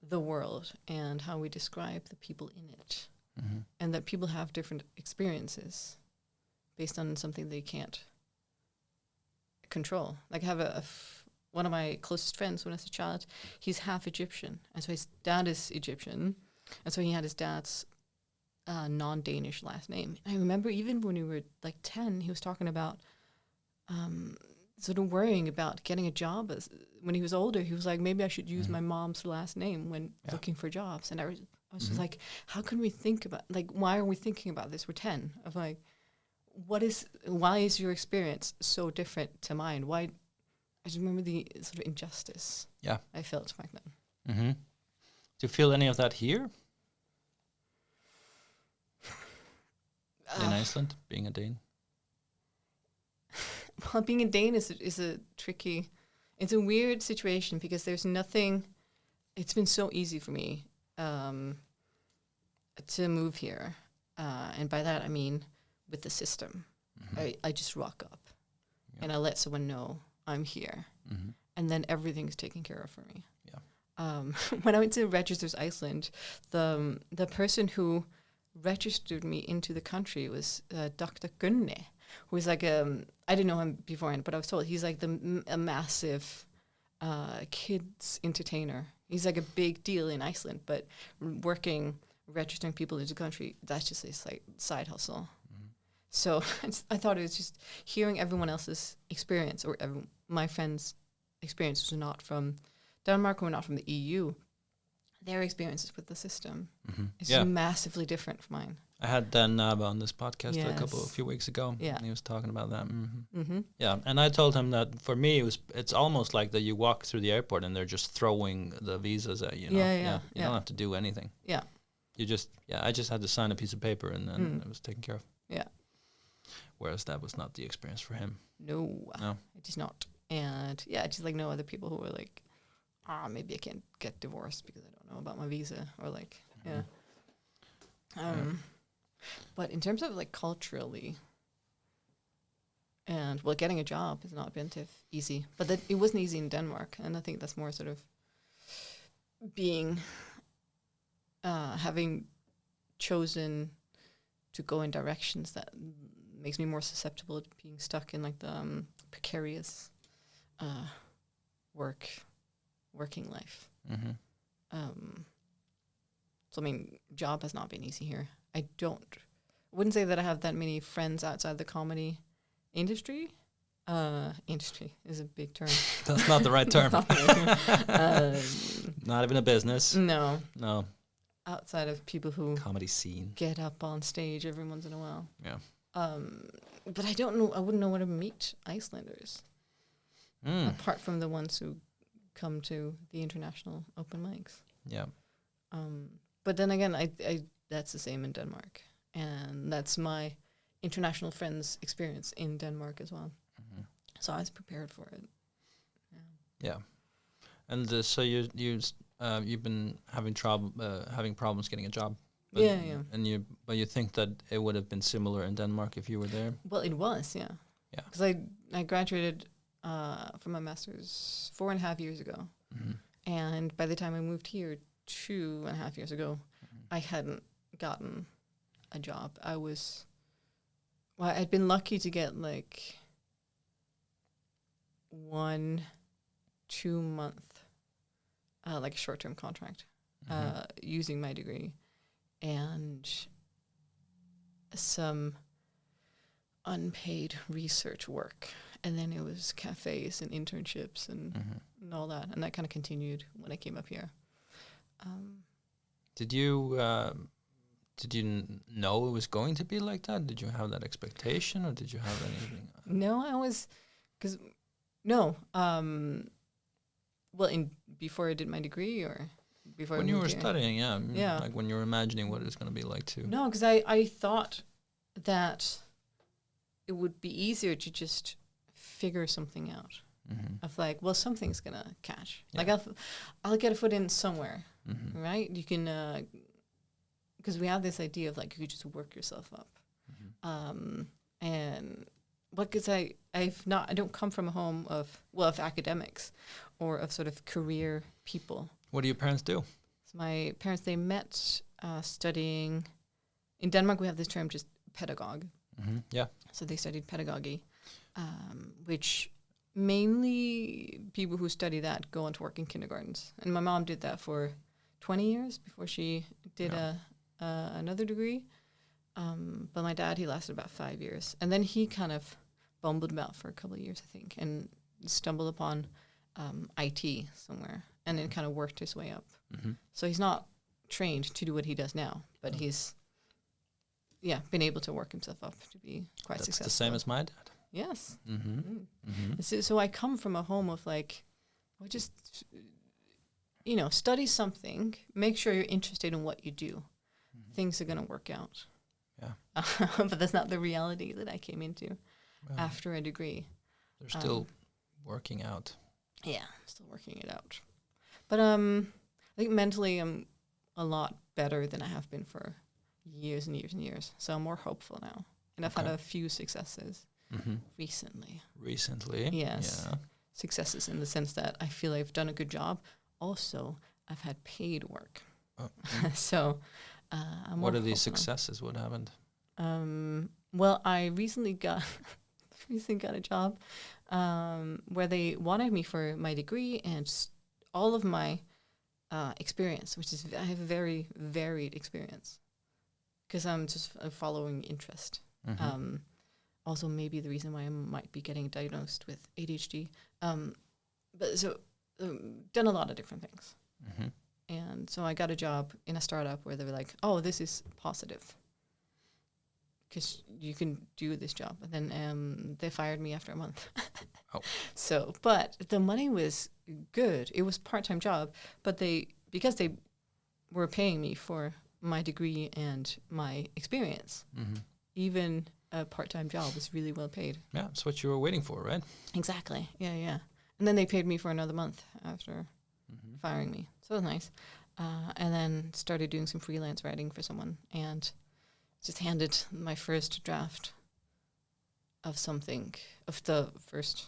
the world and how we describe the people in it, and that people have different experiences based on something they can't control. Like I have one of my closest friends when I was a child, he's half Egyptian, and so his dad is Egyptian, and so he had his dad's non-Danish last name. And I remember even when we were like 10, he was talking about sort of worrying about getting a job. When he was older, he was like, maybe I should use my mom's last name when looking for jobs. And I was just like, how can we think about, like, why are we thinking about this? We're 10. Of like, why is your experience so different to mine? Why? I just remember the sort of injustice I felt back then. Do you feel any of that here? In Iceland, being a Dane? Well, being a Dane is a tricky, it's a weird situation because there's nothing, it's been so easy for me to move here. And by that I mean with the system. I just rock up and I let someone know I'm here. And then everything's taken care of for me. When I went to Registers Iceland, the person who registered me into the country was Dr. Gunne, who is like I didn't know him beforehand, but I was told he's like a massive kids entertainer. He's like a big deal in Iceland, but registering people into the country, that's just his like side hustle. So I thought it was just hearing everyone else's experience, or my friends' experiences who are not from Denmark or not from the EU. Their experiences with the system is massively different from mine. I had Dan Naba on this podcast a few weeks ago, and he was talking about that. Yeah, and I told him that for me it's almost like that you walk through the airport and they're just throwing the visas at you. You don't have to do anything. Yeah, you just I just had to sign a piece of paper and then it was taken care of. Yeah. Whereas that was not the experience for him. No, it is not. And I just like know other people who were like, maybe I can't get divorced because I don't know about my visa, or like, But in terms of like culturally, and getting a job has not been easy, but that it wasn't easy in Denmark, and I think that's more sort of being, having chosen to go in directions that makes me more susceptible to being stuck in like the precarious working life. So I mean, job has not been easy here. I wouldn't say that I have that many friends outside the comedy industry. Industry is a big term. That's not the right term. Not even a business. No. Outside of people who comedy scene get up on stage every once in a while. Yeah. But I don't know. I wouldn't know where to meet Icelanders. Apart from the ones who come to the international open mics. Yeah. But then again, I that's the same in Denmark, and that's my international friends' experience in Denmark as well. So I was prepared for it. Yeah. And so you've been having problems getting a job. But And you think that it would have been similar in Denmark if you were there? Well, it was, yeah. Yeah. Because I graduated from my master's 4.5 years ago, and by the time I moved here 2.5 years ago, I hadn't gotten a job. I'd been lucky to get like 1-2 month, like a short-term contract, using my degree, and some unpaid research work. And then it was cafes and internships and all that. And that kind of continued when I came up here. Did you know it was going to be like that? Did you have that expectation, or did you have anything? No, before I did my degree, or before when I you moved were here? studying, Yeah. like when you were imagining what it was going to be like too. No, because I thought that it would be easier to just figure something out. Of like, well, something's gonna catch. Yeah. Like I'll get a foot in somewhere, Mm-hmm. right? You can, because we have this idea of like you could just work yourself up, and because I don't come from a home of academics, or of sort of career people. What do your parents do? So my parents, they met studying. In Denmark, we have this term just pedagogue. Yeah. So they studied pedagogy, which mainly people who study that go on to work in kindergartens. And my mom did that for 20 years before she did another degree. But my dad, he lasted about 5 years. And then he kind of bumbled about for a couple of years, I think, and stumbled upon IT somewhere, and then kind of worked his way up. So he's not trained to do what he does now, but he's been able to work himself up to be quite successful. That's the same as my dad. Yes. So I come from a home of like, just, study something, make sure you're interested in what you do. Things are going to work out. Yeah. But that's not the reality that I came into after a degree. They're still working out. Yeah, still working it out. But I think mentally I'm a lot better than I have been for years and years and years. So I'm more hopeful now. And I've had a few successes recently. Recently? Yes. Yeah. Successes in the sense that I feel I've done a good job. Also, I've had paid work. So I'm what more are these hopeful now. successes? What happened? Well, I recently got a job where they wanted me for my degree and all of my experience, which is I have a very varied experience because I'm just following interest. Also, maybe the reason why I might be getting diagnosed with ADHD. But so done a lot of different things. And so I got a job in a startup where they were like, oh, this is positive because you can do this job. And then they fired me after a month. So, but the money was good. It was a part-time job, but because they were paying me for my degree and my experience, even a part-time job was really well paid. Yeah, that's what you were waiting for, right? Exactly. Yeah. And then they paid me for another month after firing me. So it was nice. And then started doing some freelance writing for someone and just handed my first draft of the first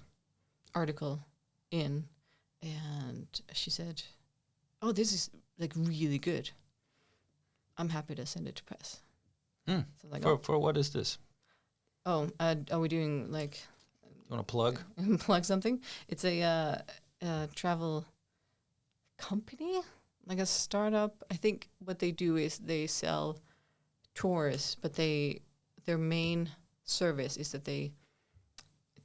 article in. And she said, oh, this is like really good. I'm happy to send it to press. So like, for what is this? Are we doing like... You want to plug? Plug something? It's a travel company, like a startup. I think what they do is they sell tours, but their main service is that they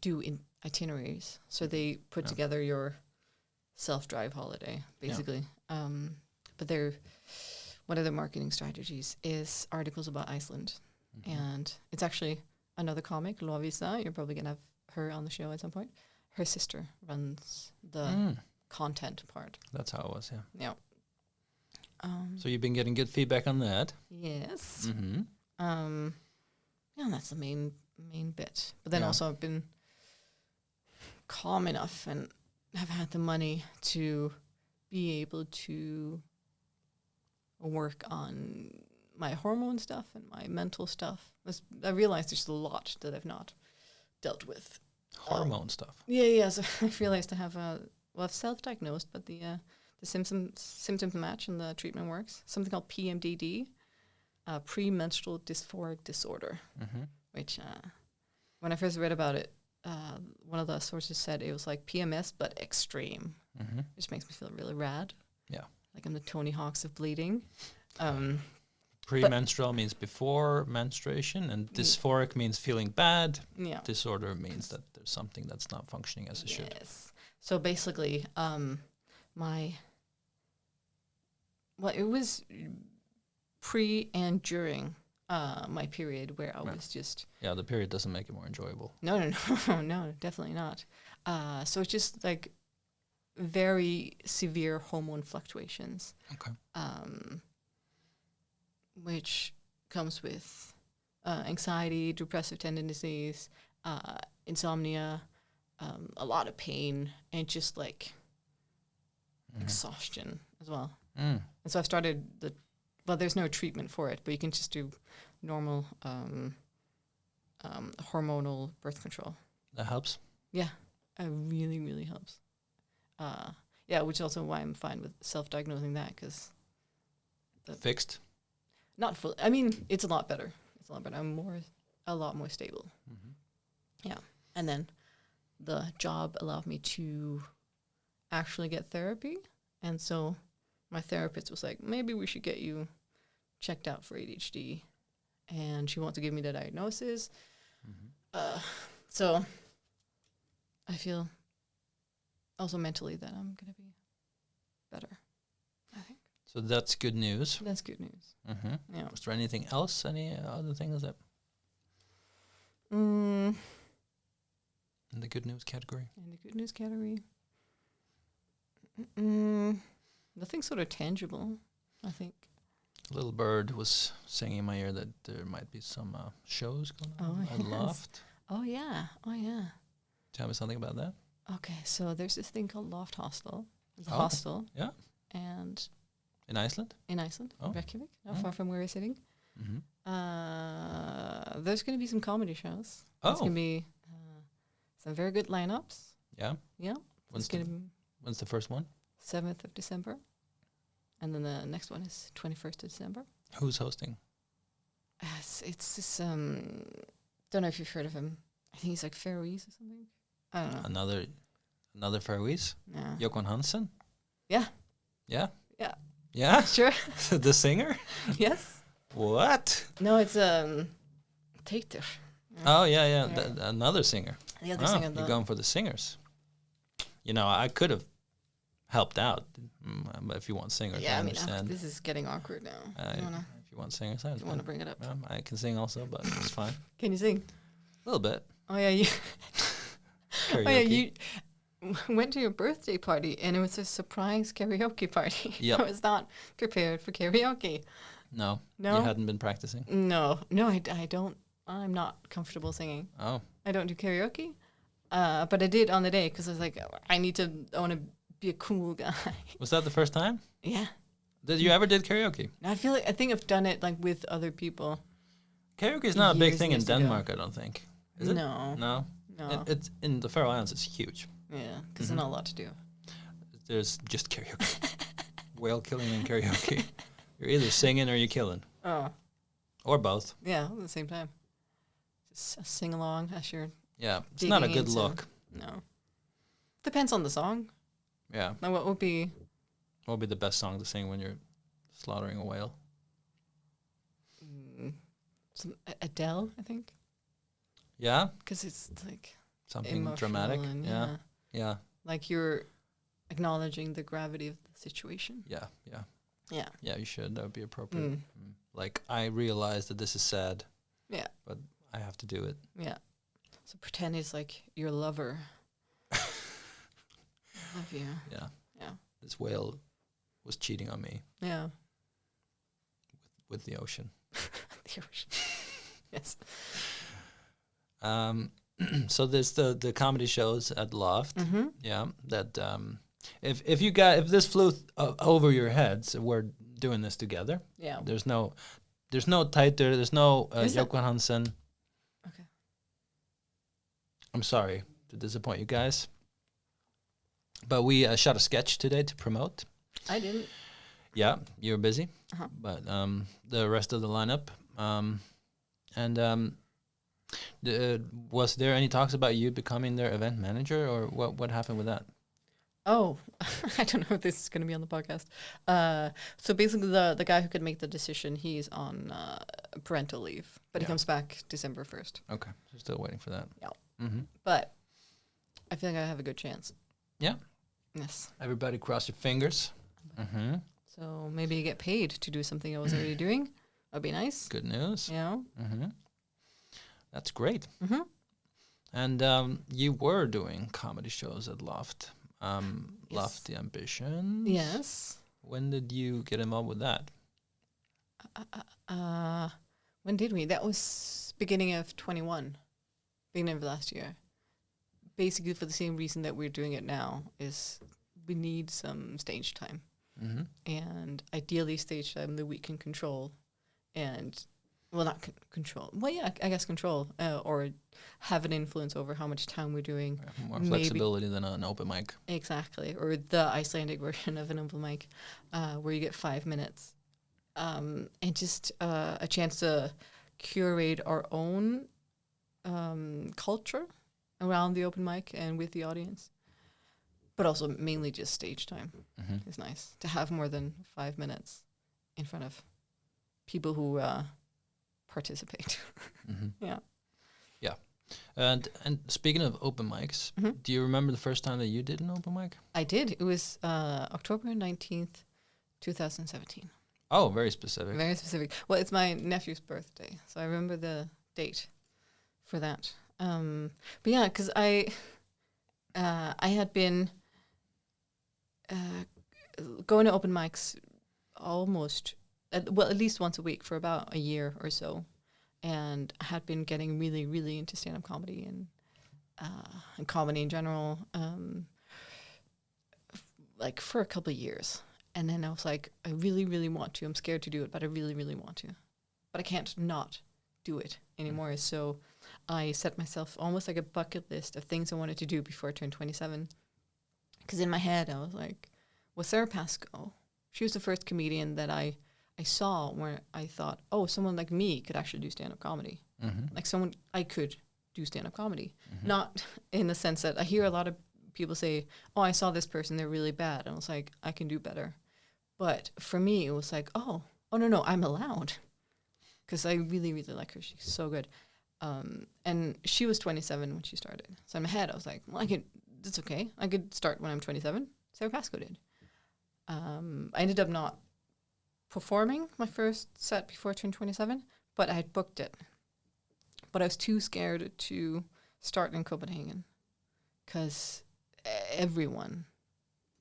do itineraries. So they put together your self-drive holiday, basically. But one of their marketing strategies is articles about Iceland. And it's actually another comic, Lovisa. You're probably going to have her on the show at some point. Her sister runs the content part. That's how it was, Yeah. So you've been getting good feedback on that? Yes. Yeah, that's the main bit. But then also I've been calm enough and have had the money to be able to work on my hormone stuff and my mental stuff. I realized there's a lot that I've not dealt with. Hormone stuff? Yeah. So I realized I have I've self-diagnosed, but the symptoms match and the treatment works. Something called PMDD. premenstrual dysphoric disorder, Mm-hmm. which when I first read about it, one of the sources said it was like PMS but extreme, Mm-hmm. which makes me feel really rad. Yeah. Like I'm the Tony Hawks of bleeding. Premenstrual means before menstruation, and dysphoric means feeling bad. Yeah. Disorder means that there's something that's not functioning as it should. Yes. So basically, it was pre and during my period where I was just... Yeah, the period doesn't make it more enjoyable. No, no, definitely not. So it's just like very severe hormone fluctuations. Okay. Which comes with anxiety, depressive tendencies, insomnia, a lot of pain, and just like exhaustion as well. Mm. And so I started there's no treatment for it, but you can just do normal hormonal birth control. That helps. Yeah, it really, really helps. Which is also why I'm fine with self-diagnosing that, because... Fixed? Not fully. I mean, it's a lot better. I'm a lot more stable. Mm-hmm. Yeah. And then the job allowed me to actually get therapy. And so my therapist was like, maybe we should get you checked out for ADHD. And she wanted to give me the diagnosis. Mm-hmm. So I feel also mentally that I'm going to be better, I think. So that's good news. That's good news. Mm-hmm. Yeah. Was there anything else? Any other things that In in the good news category? the good news category? Nothing sort of tangible, I think. A little bird was singing in my ear that there might be some shows going on at yes. Loft. Oh, yeah. Tell me something about that. Okay, so there's this thing called Loft Hostel. It's a Oh, hostel. yeah. And In Iceland? in Iceland, Oh. Reykjavik, not far from where we're sitting. Mm-hmm. There's going to be some comedy shows. Oh. There's going to be some very good lineups. Yeah. Yeah. When's It's going to be When's the first one? 7th of December. And then the next one is 21st of December. Who's hosting? It's this, don't know if you've heard of him. I think he's like Faroese or something. I don't know. Another Faroese? Yeah. Jokon Hansen? Yeah. Yeah? Yeah. Yeah? Sure. The singer? Yes. What? No, it's Tater. Oh, yeah. Yeah. Another singer. The other singer. You're going for the singers. You know, I could have helped out, but if you want singers, Yeah, I I mean, understand. this is getting awkward now. If you want singers, I Do you want to bring it up? I can sing also, but it's fine. Can you sing? A little bit. Oh yeah, you. Karaoke. You went to your birthday party and it was a surprise karaoke party. Yep. I was not prepared for karaoke. No. No? You hadn't been practicing? No, I don't. I'm not comfortable singing. Oh. I don't do karaoke. But I did on the day because I was like, I want to be a cool guy. Was that the first time? Yeah. Did you ever did karaoke? I think I've done it like with other people. Karaoke is not a big Years thing and in years ago. Denmark, I don't think. Is it? No. No? No. It's in the Faroe Islands, it's huge. Yeah, because there's not a lot to do. There's just karaoke. Whale killing and karaoke. You're either singing or you're killing. Oh. Or both. Yeah, at the same time. Just sing along as you're... Yeah, it's not a digging good into- look. No. Depends on the song. Yeah. Now, what would be... What would be the best song to sing when you're slaughtering a whale? Some Adele, I think. Yeah? Because it's like Something emotional dramatic? and Yeah. Yeah. like you're acknowledging the gravity of the situation. Yeah. Yeah. Yeah, you should. That would be appropriate. Mm. Like, I realize that this is sad, Yeah. but I have to do it. Yeah. So pretend it's like your lover. I love you. Yeah. Yeah. This whale was cheating on me Yeah. with the ocean. The ocean. Yes. So there's the comedy shows at Loft. Mm-hmm. Yeah, that if this flew over your heads, we're doing this together. Yeah. There's no Titer, there's no Is it? Jokon Hansen. Okay. I'm sorry to disappoint you guys, but we shot a sketch today to promote. I didn't. Yeah, you're busy, Uh-huh. but the rest of the lineup. Was there any talks about you becoming their event manager, or what happened with that? Oh, I don't know if this is going to be on the podcast. So basically, the guy who could make the decision, he's on parental leave, but he Yeah. comes back December 1st. Okay, so still waiting for that. Yeah. Mm-hmm. But I feel like I have a good chance. Yeah. Yes. Everybody cross your fingers. Mm-hmm. So maybe get paid to do something I was already doing. That'd be nice. Good news. Yeah. Mm-hmm. That's great. Mm-hmm. And you were doing comedy shows at Loft. Yes. Lofty Ambitions. Yes. When did you get involved with that? When did we? That was beginning of 21. Beginning of last year. Basically for the same reason that we're doing it now is we need some stage time. Mm-hmm. And ideally stage time that we can control and, well, not control. Well, yeah, I guess control or have an influence over how much time we're doing. More Maybe- flexibility than an open mic. Exactly. Or the Icelandic version of an open mic where you get 5 minutes. And just a chance to curate our own culture around the open mic and with the audience. But also mainly just stage time. Mm-hmm. It's nice to have more than 5 minutes in front of people who participate. Mm-hmm. Yeah. Yeah. And speaking of open mics, Mhm. do you remember the first time that you did an open mic? I did. It was October 19th, 2017. Oh, very specific. Very specific. Well, it's my nephew's birthday, so I remember the date for that. But yeah, because I had been going to open mics almost, at least once a week for about a year or so, and I had been getting really, really into stand-up comedy and comedy in general, like for a couple of years. And then I was like, I really, really want to. I'm scared to do it, but I really, really want to. But I can't not do it anymore. So I set myself almost like a bucket list of things I wanted to do before I turned 27. Because in my head, I was like, well, Sarah Pascoe, she was the first comedian that I saw where I thought, oh, someone like me could actually do stand-up comedy. Mm-hmm. Like someone I could do stand-up comedy. Mm-hmm. Not in the sense that I hear a lot of people say, oh, I saw this person, they're really bad. And I was like, I can do better. But for me, it was like, oh no, I'm allowed. Because I really, really like her. She's so good. And she was 27 when she started. So in my head, I was like, well, it's okay. I could start when I'm 27. Sarah Pascoe did. I ended up not performing my first set before I turned 27, but I had booked it. But I was too scared to start in Copenhagen because everyone,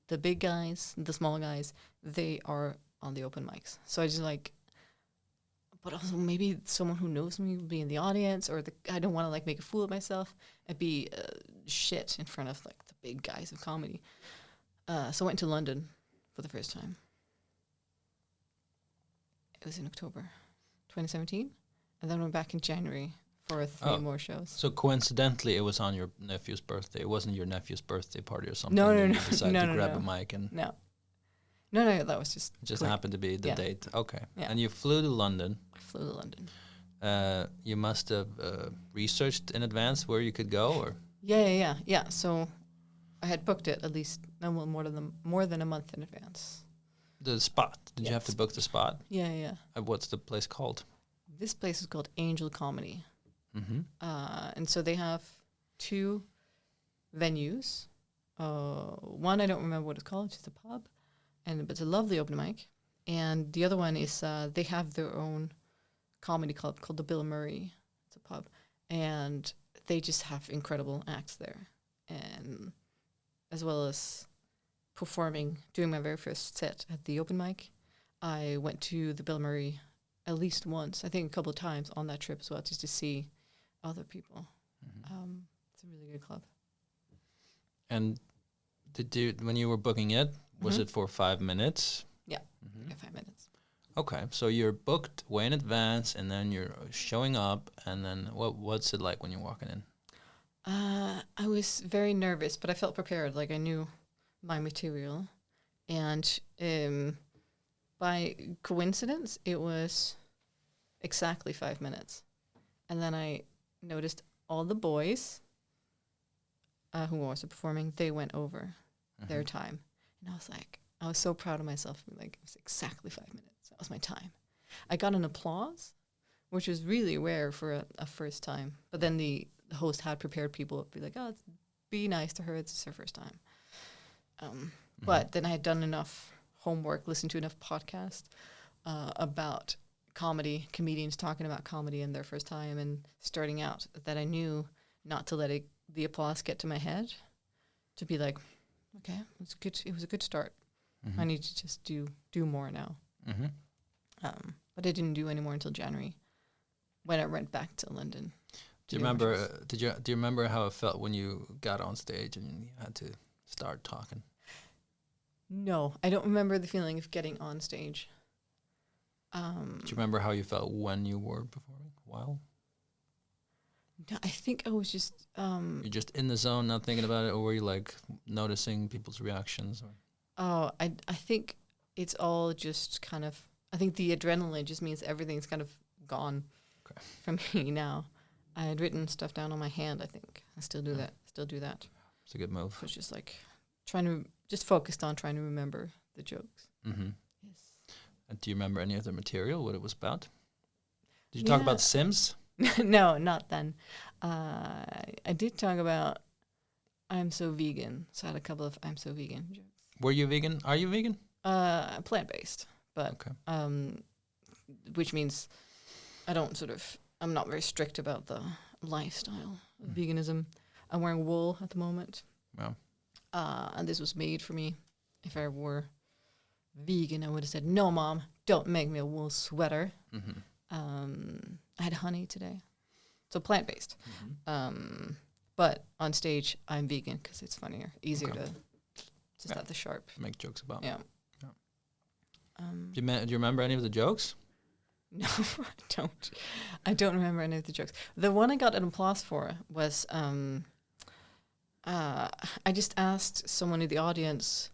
the big guys, the small guys, they are on the open mics. So I just like, but also maybe someone who knows me will be in the audience, or I don't want to like make a fool of myself and be shit in front of like the big guys of comedy. So I went to London for the first time. It was in October 2017, and then went back in January for 3 more shows. So coincidentally, it was on your nephew's birthday. It wasn't your nephew's birthday party or something. No, and no, you decided no, to no, grab no. a mic and No, that was just it just quick. happened to be the Yeah. date. Okay. Yeah. And you flew to London. I flew to London. You must have researched in advance where you could go, or Yeah. So I had booked it at least more than a month in advance. the spot. Did you have Yes. to book the spot? Yeah. What's the place called? This place is called Angel Comedy. Mm-hmm. And so they have 2 venues. One, I don't remember what it's called. It's just a pub. But it's a lovely open mic. And the other one is they have their own comedy club called the Bill Murray. It's a pub. And they just have incredible acts there. And as well as performing, doing my very first set at the open mic, I went to the Bill Murray at least once, I think a couple of times on that trip as well, just to see other people. Mm-hmm. It's a really good club. And when you were booking it, was Mhm. it for 5 minutes? Yeah. Mm-hmm. Yeah, 5 minutes. Okay, so you're booked way in advance, and then you're showing up, and then what's it like when you're walking in? I was very nervous, but I felt prepared. Like I knew my material, and by coincidence, it was exactly 5 minutes. And then I noticed all the boys who were also performing, they went over their time. And I was so proud of myself. Like, it was exactly 5 minutes. That was my time. I got an applause, which was really rare for a first time. But then the host had prepared people to be like, oh, be nice to her. It's her first time. But then I had done enough homework, listened to enough podcasts about comedians talking about comedy in their first time and starting out, that I knew not to let the applause get to my head, to be like, okay, it was a good start. I need to just do more now. But I didn't do any more until January, when I went back to London. Do you remember? Do you remember how it felt when you got on stage and you had to start talking? No, I don't remember the feeling of getting on stage. Do you remember how you felt when you were performing? While? No, I think I was just... You're just in the zone, not thinking about it, or were you like noticing people's reactions? Or? Oh, I think it's all just kind of... I think the adrenaline just means everything's kind of gone from me now. I had written stuff down on my hand, I think. I still do that. It's a good move. So it's just like focused on trying to remember the jokes. Yes. And do you remember any of the material, what it was about? Did you talk about Sims? No, not then. I did talk about I'm so vegan. So I had a couple of I'm so vegan jokes. Were you vegan? Are you vegan? Plant-based, but which means I'm not very strict about the lifestyle of veganism. I'm wearing wool at the moment. Wow. And this was made for me. If I were vegan, I would have said, no, Mom, don't make me a wool sweater. I had honey today. So plant-based. But on stage, I'm vegan because it's funnier, easier to just have the sharp. Make jokes about. Yeah. Do you remember any of the jokes? No, I don't. I don't remember any of the jokes. The one I got an applause for was I just asked someone in the audience,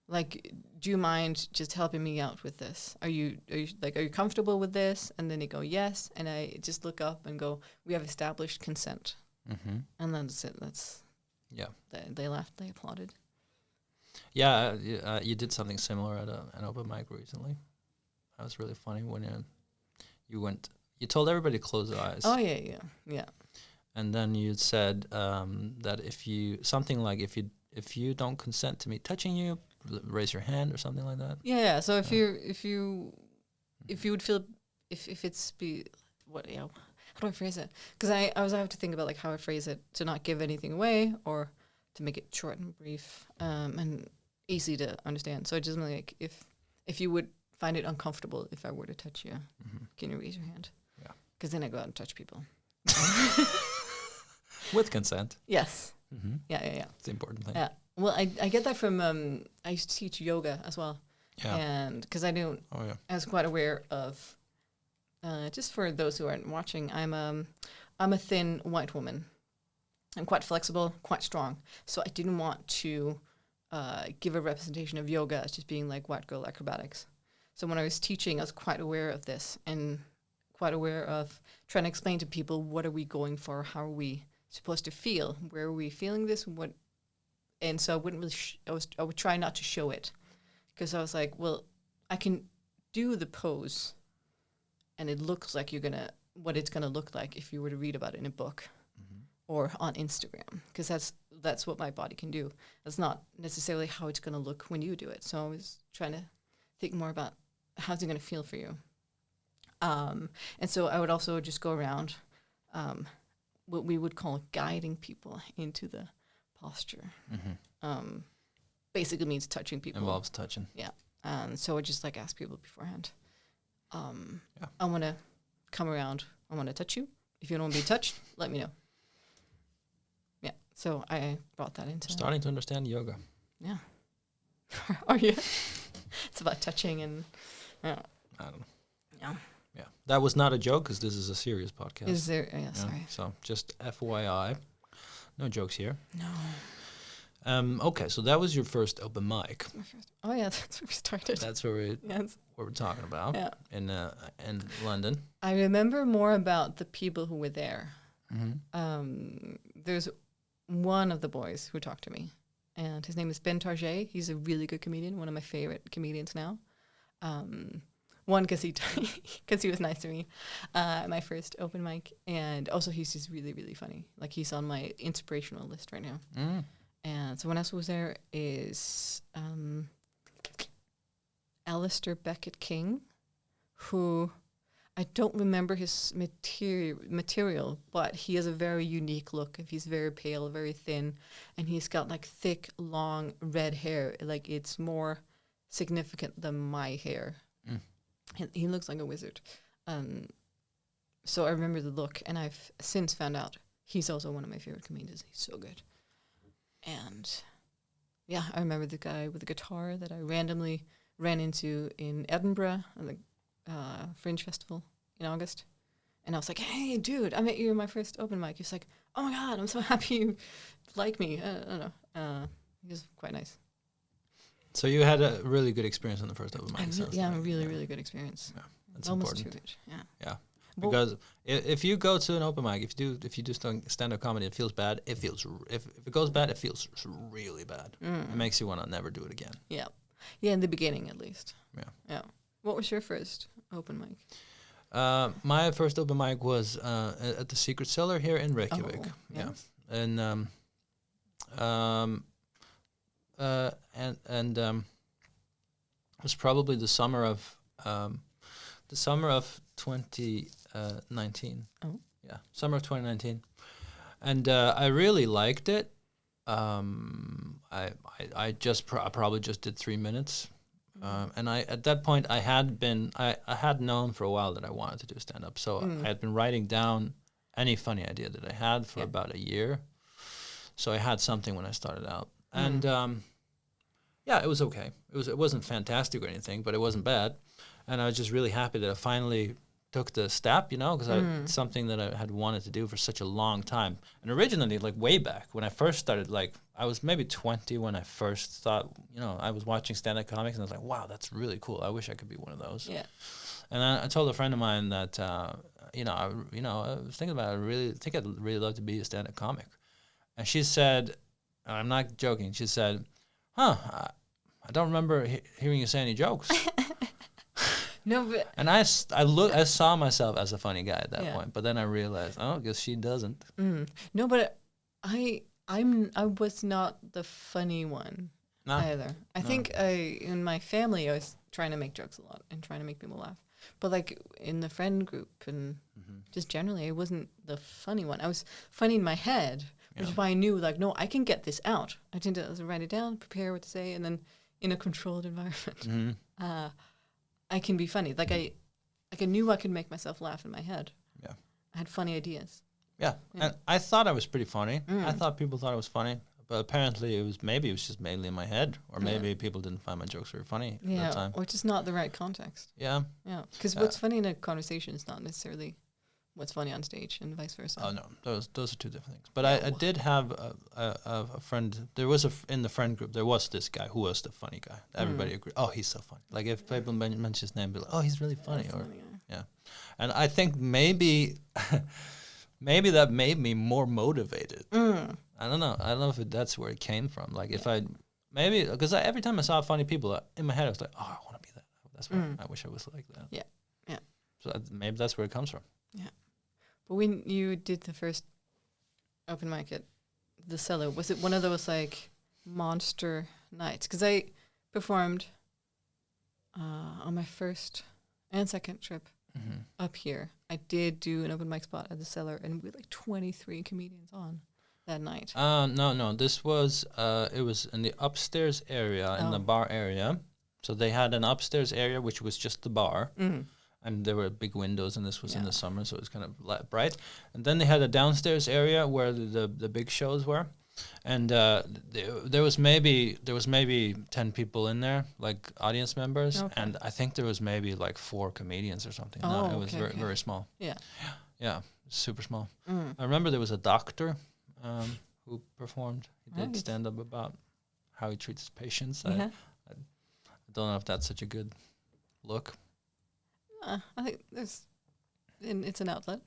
like, do you mind just helping me out with this? Are you comfortable with this? And then they go, yes. And I just look up and go, we have established consent. And that's it. They laughed. They applauded. Yeah, you did something similar at an open mic recently. That was really funny when you told everybody to close their eyes. Oh, yeah. And then you said that if you don't consent to me touching you, raise your hand or something like that. Yeah. So if you would feel if it's how do I phrase it? Because I have to think about like how I phrase it to not give anything away or to make it short and brief and easy to understand. So I just like if you would find it uncomfortable if I were to touch you, can you raise your hand? Yeah. Because then I go out and touch people. With consent. Yes. Yeah. It's the important thing. Yeah. Well, I get that from I used to teach yoga as well. Yeah. And because I was quite aware of just for those who aren't watching, I'm a thin white woman. I'm quite flexible, quite strong. So I didn't want to give a representation of yoga as just being like white girl acrobatics. So when I was teaching, I was quite aware of this and quite aware of trying to explain to people what are we going for, how are we supposed to feel, where are we feeling this, and so I wouldn't really. I would try not to show it because I was like, well, I can do the pose, and it looks like what it's gonna look like if you were to read about it in a book or on Instagram, because that's what my body can do. That's not necessarily how it's gonna look when you do it. So I was trying to think more about how's it gonna feel for you. And so I would also just go around what we would call guiding people into the posture. Basically means touching people. Involves touching. Yeah. So I just like ask people beforehand. I want to come around. I want to touch you. If you don't want to be touched, let me know. Yeah. So I brought that into. Starting to understand yoga. Yeah. Are you? It's about touching and. I don't know. Yeah. Yeah. That was not a joke because this is a serious podcast. Is there? Yeah. Sorry. So just FYI, no jokes here. No. Okay, so that was your first open mic. Oh yeah, that's where we started. That's where Yes. what we're talking about. Yeah. In London. I remember more about the people who were there. Mm-hmm. There's one of the boys who talked to me, and his name is Ben Target. He's a really good comedian, one of my favorite comedians now. One, because he was nice to me at my first open mic, and also he's just really, really funny. Like, he's on my inspirational list right now. Mm. And someone else who was there is Alistair Beckett King, who I don't remember his material, but he has a very unique look. He's very pale, very thin, and he's got like thick, long red hair. Like, it's more significant than my hair. Mm. He looks like a wizard. So I remember the look, and I've since found out he's also one of my favorite comedians. He's so good. And yeah, I remember the guy with the guitar that I randomly ran into in Edinburgh at the Fringe Festival in August. And I was like, hey, dude, I met you in my first open mic. He was like, oh my God, I'm so happy you like me. I don't know. He was quite nice. So you had a really good experience on the first open mic. A really good experience. Yeah, that's almost important. too good. Yeah. Because if you go to an open mic, if you do stand-up comedy, it feels bad. If it goes bad, it feels really bad. It makes you want to never do it again. Yeah, in the beginning at least. Yeah. What was your first open mic? My first open mic was at the Secret Cellar here in Reykjavik. Oh, yeah, yes. and it was probably the summer of 2019. Oh. Yeah, summer of 2019. And I really liked it. I probably just did 3 minutes. And at that point I had known for a while that I wanted to do stand up. So I had been writing down any funny idea that I had for about a year. So I had something when I started out. And it was okay. It wasn't fantastic or anything, but it wasn't bad. And I was just really happy that I finally took the step, because it's something that I had wanted to do for such a long time. And originally, like way back when I first started, like I was maybe 20 when I first thought, I was watching stand-up comics and I was like, wow, that's really cool. I wish I could be one of those. Yeah. And I told a friend of mine that, I was thinking about it. I think I'd really love to be a stand-up comic. And she said, and I'm not joking, she said, I don't remember hearing you say any jokes. No, but and I saw myself as a funny guy at that point, but then I realized, I guess she doesn't. No, but I was not the funny one either. I think in my family I was trying to make jokes a lot and trying to make people laugh, but like in the friend group and just generally, I wasn't the funny one. I was funny in my head, which is why I knew, like, no, I can get this out. I tend to write it down, prepare what to say, and then in a controlled environment. I can be funny. Like I knew I could make myself laugh in my head. Yeah. I had funny ideas. Yeah. And I thought I was pretty funny. I thought people thought I was funny, but apparently it was just mainly in my head, or maybe people didn't find my jokes very funny at that time. Or just not the right context. Yeah. Yeah. Because what's funny in a conversation is not necessarily what's funny on stage, and vice versa. Oh no, those are two different things. But I did have a friend. There was in the friend group. There was this guy who was the funny guy. Everybody agreed. Oh, he's so funny. Like if people mention his name, be like, oh, he's really funny. And I think maybe that made me more motivated. I don't know. I don't know if that's where it came from. Like if because every time I saw funny people in my head, I was like, oh, I want to be that. That's why I wish I was like that. Yeah. Yeah. So maybe that's where it comes from. Yeah. But when you did the first open mic at the Cellar, was it one of those like monster nights? Because I performed on my first and second trip up here. I did do an open mic spot at the Cellar, and we had like 23 comedians on that night. No. This was it was in the upstairs area, in the bar area. So they had an upstairs area which was just the bar. And there were big windows, and this was in the summer, so it was kind of bright. And then they had a downstairs area where the big shows were, and there was maybe 10 people in there, like audience members, and I think there was maybe like 4 comedians or something. It was very small. Yeah, super small. I remember there was a doctor who performed. He did stand up about how he treats his patients. Yeah. I don't know if that's such a good look. I think it's an outlet.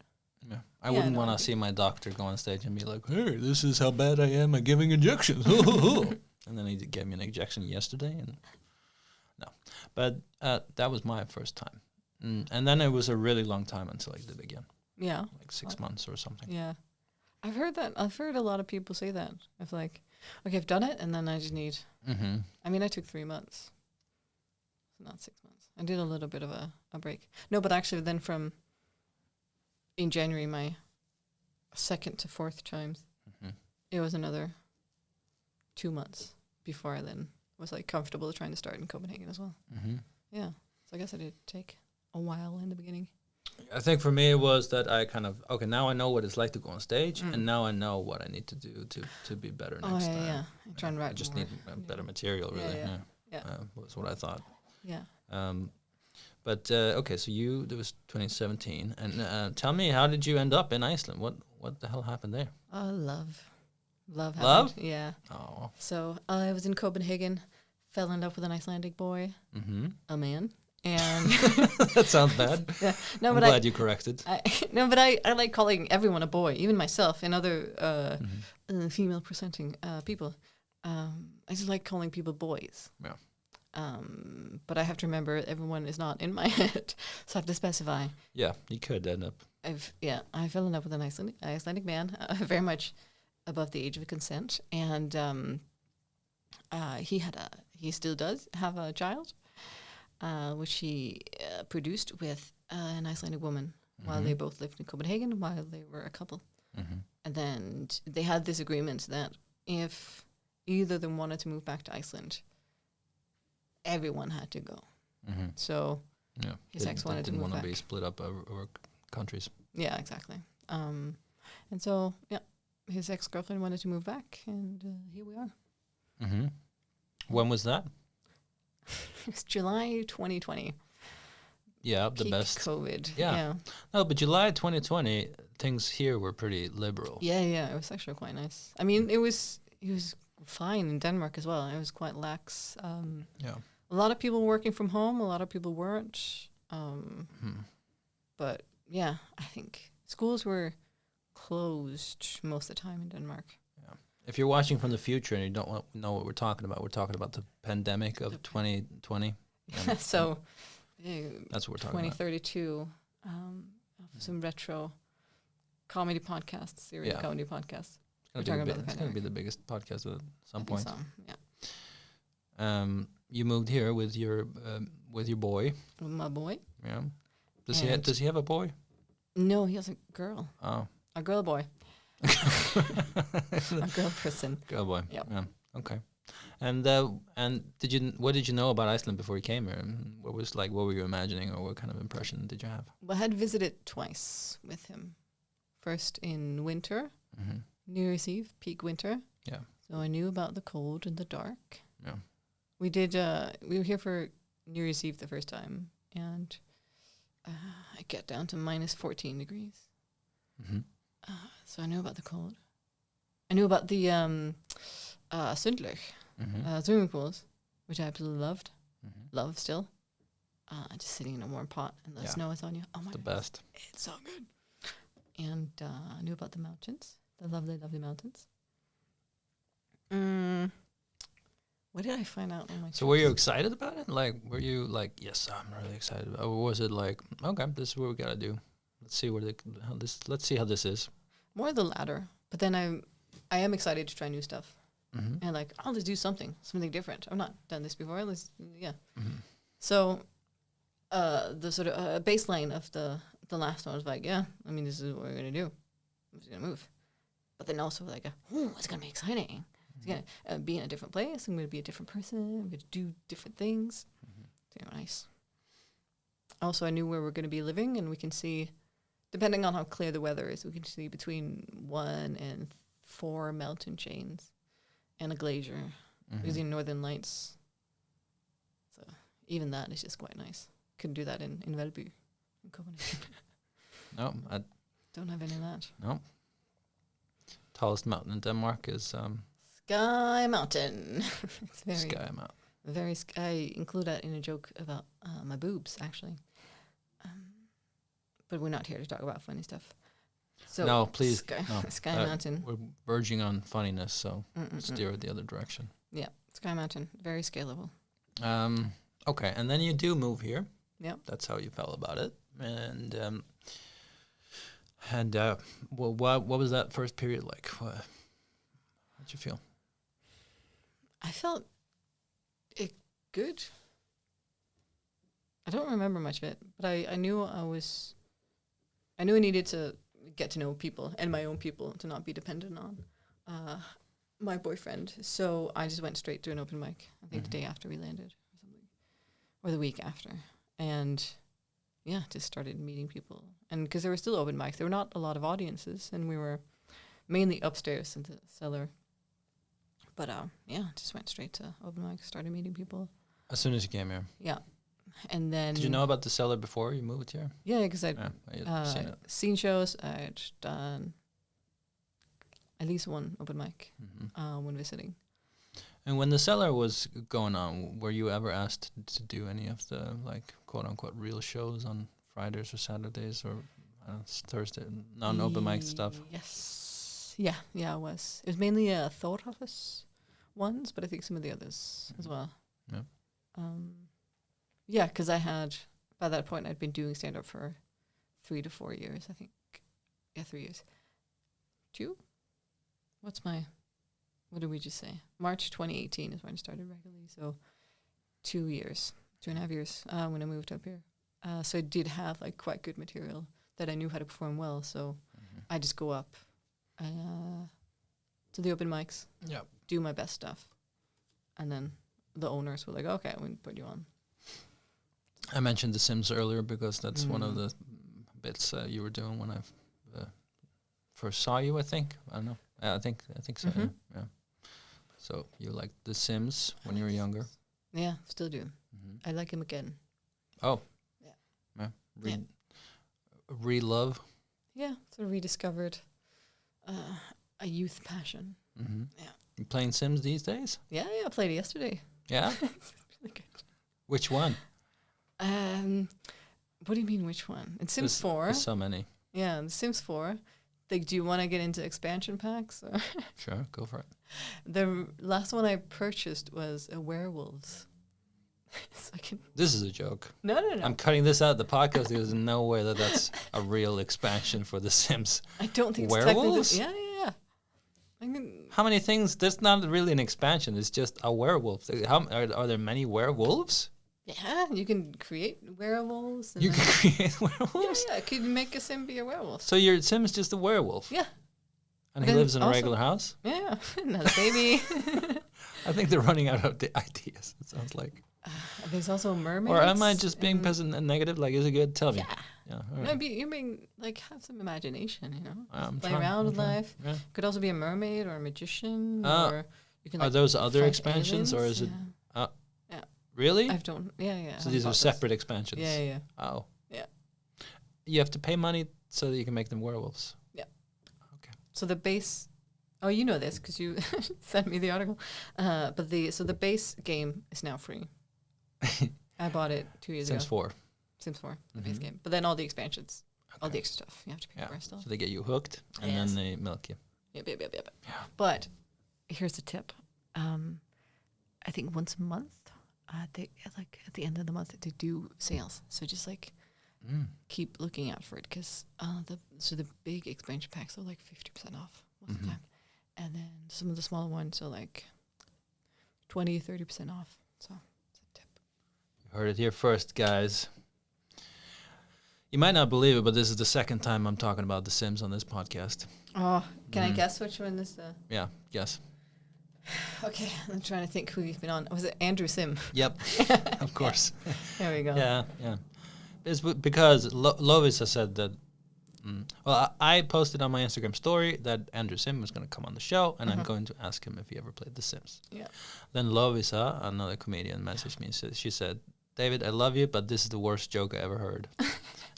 Yeah, I wouldn't want to see my doctor go on stage and be like, "Hey, this is how bad I am at giving injections." And then he gave me an injection yesterday, and no. But that was my first time, and then it was a really long time until I did again. Yeah, like 6 months or something. Yeah, I've heard that. I've heard a lot of people say that. I've like, okay, I've done it, and then I just need. Mm-hmm. I mean, I took 3 months, not 6 months. I did a little bit of a break. No, but actually, then in January, my second to fourth times, it was another 2 months before I then was like comfortable trying to start in Copenhagen as well. Mm-hmm. Yeah, so I guess I did take a while in the beginning. I think for me it was that I kind of, okay, now I know what it's like to go on stage, and now I know what I need to do to be better next time. Yeah. I'm trying to write I just more. need better material, really. Yeah. Was what I thought. Yeah. But okay, so that was 2017, and tell me, how did you end up in Iceland? What the hell happened there? Love Love? happened. Yeah. Oh. So I was in Copenhagen, fell in love with an Icelandic boy, a man, and that sounds bad. Yeah. No, I'm glad you corrected. I like calling everyone a boy, even myself and other female presenting people. I just like calling people boys. Yeah. But I have to remember everyone is not in my head, so I have to specify. Yeah, you could end up. I fell in love with an Icelandic man, very much above the age of consent, and he still does have a child, which he produced with an Icelandic woman while they both lived in Copenhagen, while they were a couple. And then they had this agreement that if either of them wanted to move back to Iceland, everyone had to go. So his ex wanted to move back. Didn't want to be split up over countries. Yeah, exactly. And so, his ex-girlfriend wanted to move back, and here we are. When was that? It was July 2020. Yeah, Peak the best. COVID. Yeah. No, but July 2020, things here were pretty liberal. Yeah. It was actually quite nice. I mean, it was fine in Denmark as well. It was quite lax. A lot of people working from home. A lot of people weren't. But yeah, I think schools were closed most of the time in Denmark. Yeah. If you're watching from the future and you don't know what we're talking about the pandemic of 2020. So that's what we're talking about. 2032, some retro comedy podcasts, serious comedy podcasts. It's going to be the biggest podcast at some point. So, yeah. You moved here with your boy. With my boy. Yeah. Does he have a boy? No, he has a girl. Oh. A girl boy. A girl person. Girl boy. Yep. Yeah. Okay. And what did you know about Iceland before you came here? What were you imagining, or what kind of impression did you have? Well, I had visited twice with him. First in winter, New Year's Eve, peak winter. Yeah. So I knew about the cold and the dark. Yeah. We were here for New Year's Eve the first time, and I get down to minus 14 degrees. So I knew about the cold. I knew about the Sundløg, swimming pools, which I absolutely loved. Love still. Just sitting in a warm pot and the snow is on you. Oh my God. The best. It's so good. And I knew about the mountains, the lovely, lovely mountains. What did I find out on my So were you excited about it? Like, were you like, yes, I'm really excited. Or was it like, okay, this is what we got to do. Let's see how this is. More the latter. But then I am excited to try new stuff. And like, I'll just do something different. I've not done this before. So the sort of baseline of the last one was like, this is what we're going to do. I'm just going to move. But then also like, it's going to be exciting. It's going to be in a different place. I'm going to be a different person. I'm going to do different things. It's going to be nice. Also, I knew where we're going to be living, and we can see, depending on how clear the weather is, we can see between 1 and 4 mountain chains and a glacier using northern lights. So even that is just quite nice. Couldn't do that in Valby, in Copenhagen. No, I don't have any of that. No. Tallest mountain in Denmark is Sky Mountain. It's very Sky Mountain. very. I include that in a joke about my boobs, actually. But we're not here to talk about funny stuff. So No, please. Sky No. Mountain. We're verging on funniness, so steer it the other direction. Yeah, Sky Mountain, very scalable. Okay, and then you do move here. Yeah. That's how you felt about it. And well, what was that first period like? How'd you feel? I felt it good. I don't remember much of it, but I knew I needed to get to know people and my own people to not be dependent on my boyfriend. So I just went straight to an open mic. I think the day after we landed, or something, or the week after, and yeah, just started meeting people. And because there were still open mics, there were not a lot of audiences, and we were mainly upstairs in the cellar. But yeah, just went straight to open mics, started meeting people. As soon as you came here. Yeah. And then... Did you know about the cellar before you moved here? Yeah, because I'd seen it. seen shows. I'd done at least one open mic when visiting. And when the cellar was going on, were you ever asked to do any of the, like, quote-unquote real shows on Fridays or Saturdays or Thursday, non-open mic stuff? Yes. Yeah, it was. It was mainly Thought Office ones, but I think some of the others as well. Yeah. Yeah, because by that point, I'd been doing stand-up for 3 to 4 years, I think. Yeah, 3 years. 2? What did we just say? March 2018 is when I started regularly, so 2 years, 2.5 years when I moved up here. So I did have like quite good material that I knew how to perform well, so I just go up to the open mics, do my best stuff, and then the owners were like, okay, I'm going to put you on. I mentioned The Sims earlier because that's one of the bits you were doing when I first saw you, I think. I don't know. I think so, yeah. So you liked The Sims when you were younger? Yeah, still do. I like him again. Oh. Yeah. Re-love? Yeah, so rediscovered a youth passion. Yeah. You playing Sims these days? Yeah, I played it yesterday. Yeah? It's really good. Which one? What do you mean, which one? It's Sims 4. There's so many. Yeah, The Sims 4. Like, do you want to get into expansion packs? Or Sure, go for it. The last one I purchased was a werewolves. So I can... This is a joke. No. I'm cutting this out of the podcast. There's no way that's a real expansion for The Sims. I don't think werewolves? It's technically... Yeah. I mean, how many things? That's not really an expansion. It's just a werewolf. Are there many werewolves? Yeah, you can create werewolves. You can create werewolves? Yeah, could you make a sim be a werewolf? So your Sim's just a werewolf? Yeah. And he lives in a regular house? Yeah, and has a baby. I think they're running out of ideas, it sounds like. There's also mermaids. Or am I just being peasant and negative? Like, is it good? Tell me. Yeah. All right. Maybe you're being, like, have some imagination, you know? Play trying, around with life. Yeah. Could also be a mermaid or a magician. Or you can, are those other expansions, aliens? or is it... Yeah. Really? Yeah. So these are separate expansions? Yeah. Oh. Yeah. You have to pay money so that you can make them werewolves? Yeah. Okay. So the base... Oh, you know this because you sent me the article. But the base game is now free. I bought it 2 years ago. Sims 4, the base game. But then all the expansions, all the extra stuff, you have to pay for still. So they get you hooked, and then they milk you. Yep. But here's a tip. I think once a month, they at the end of the month they do sales. So just keep looking out for it because the big expansion packs are like 50% off most of the time, and then some of the smaller ones are like 20-30% off. So it's a tip. You heard it here first, guys. You might not believe it, but this is the second time I'm talking about The Sims on this podcast. Oh, can I guess which one this? Yeah, guess. Okay, I'm trying to think who you've been on. Was it Andrew Sim? Yep, of course. There we go. Yeah. It's because Lovis has said that. Well, I posted on my Instagram story that Andrew Sim was going to come on the show, and I'm going to ask him if he ever played The Sims. Yeah. Then Lovisa, another comedian, messaged me and she said, "David, I love you, but this is the worst joke I ever heard."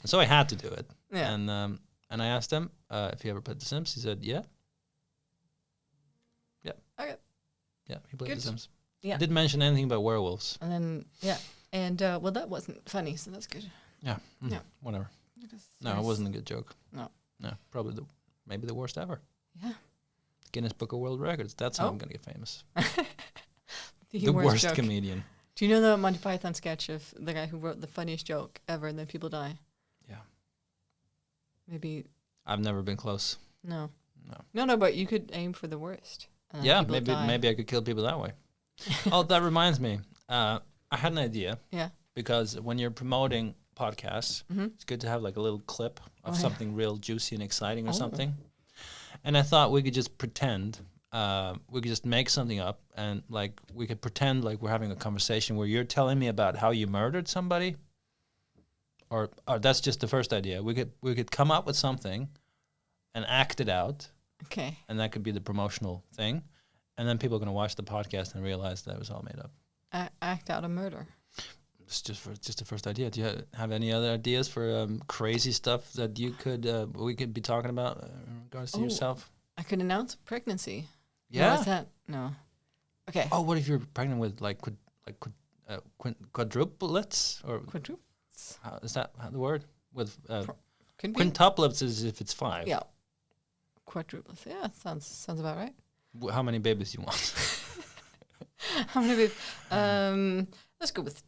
And so I had to do it. Yeah. And I asked him if he ever played The Sims. He said, yeah. Yeah, he played Good. The Sims. Yeah. I didn't mention anything about werewolves. And then and well, that wasn't funny, so that's good. Yeah. Yeah. Whatever. No, Nice. it wasn't a good joke. No. No, probably maybe the worst ever. Yeah. Guinness Book of World Records. That's how Oh. I'm gonna get famous. The worst joke. comedian. Do you know the Monty Python sketch of the guy who wrote the funniest joke ever and then people die? Yeah. Maybe. I've never been close. No. No. No, but you could aim for the worst. And then Yeah, people die. maybe I could kill people that way. Oh, that reminds me. I had an idea. Yeah. Because when you're promoting podcasts, it's good to have like a little clip of something real juicy and exciting or something. And I thought we could just pretend, we could just make something up, and like we could pretend like we're having a conversation where you're telling me about how you murdered somebody. Or that's just the first idea. We could come up with something and act it out. Okay. And that could be the promotional thing. And then people are going to watch the podcast and realize that it was all made up. Act out a murder. It's just the first idea. Do you have any other ideas for crazy stuff that you could we could be talking about in regards to yourself? I could announce pregnancy. Yeah. No, is that no? Okay. Oh, what if you're pregnant with quadruplets or Quadruplets. is that the word? With Could be. quintuplets is if it's 5. Yeah. Quadruplets. Yeah, sounds about right. How many babies do you want? How many babies? Let's go with.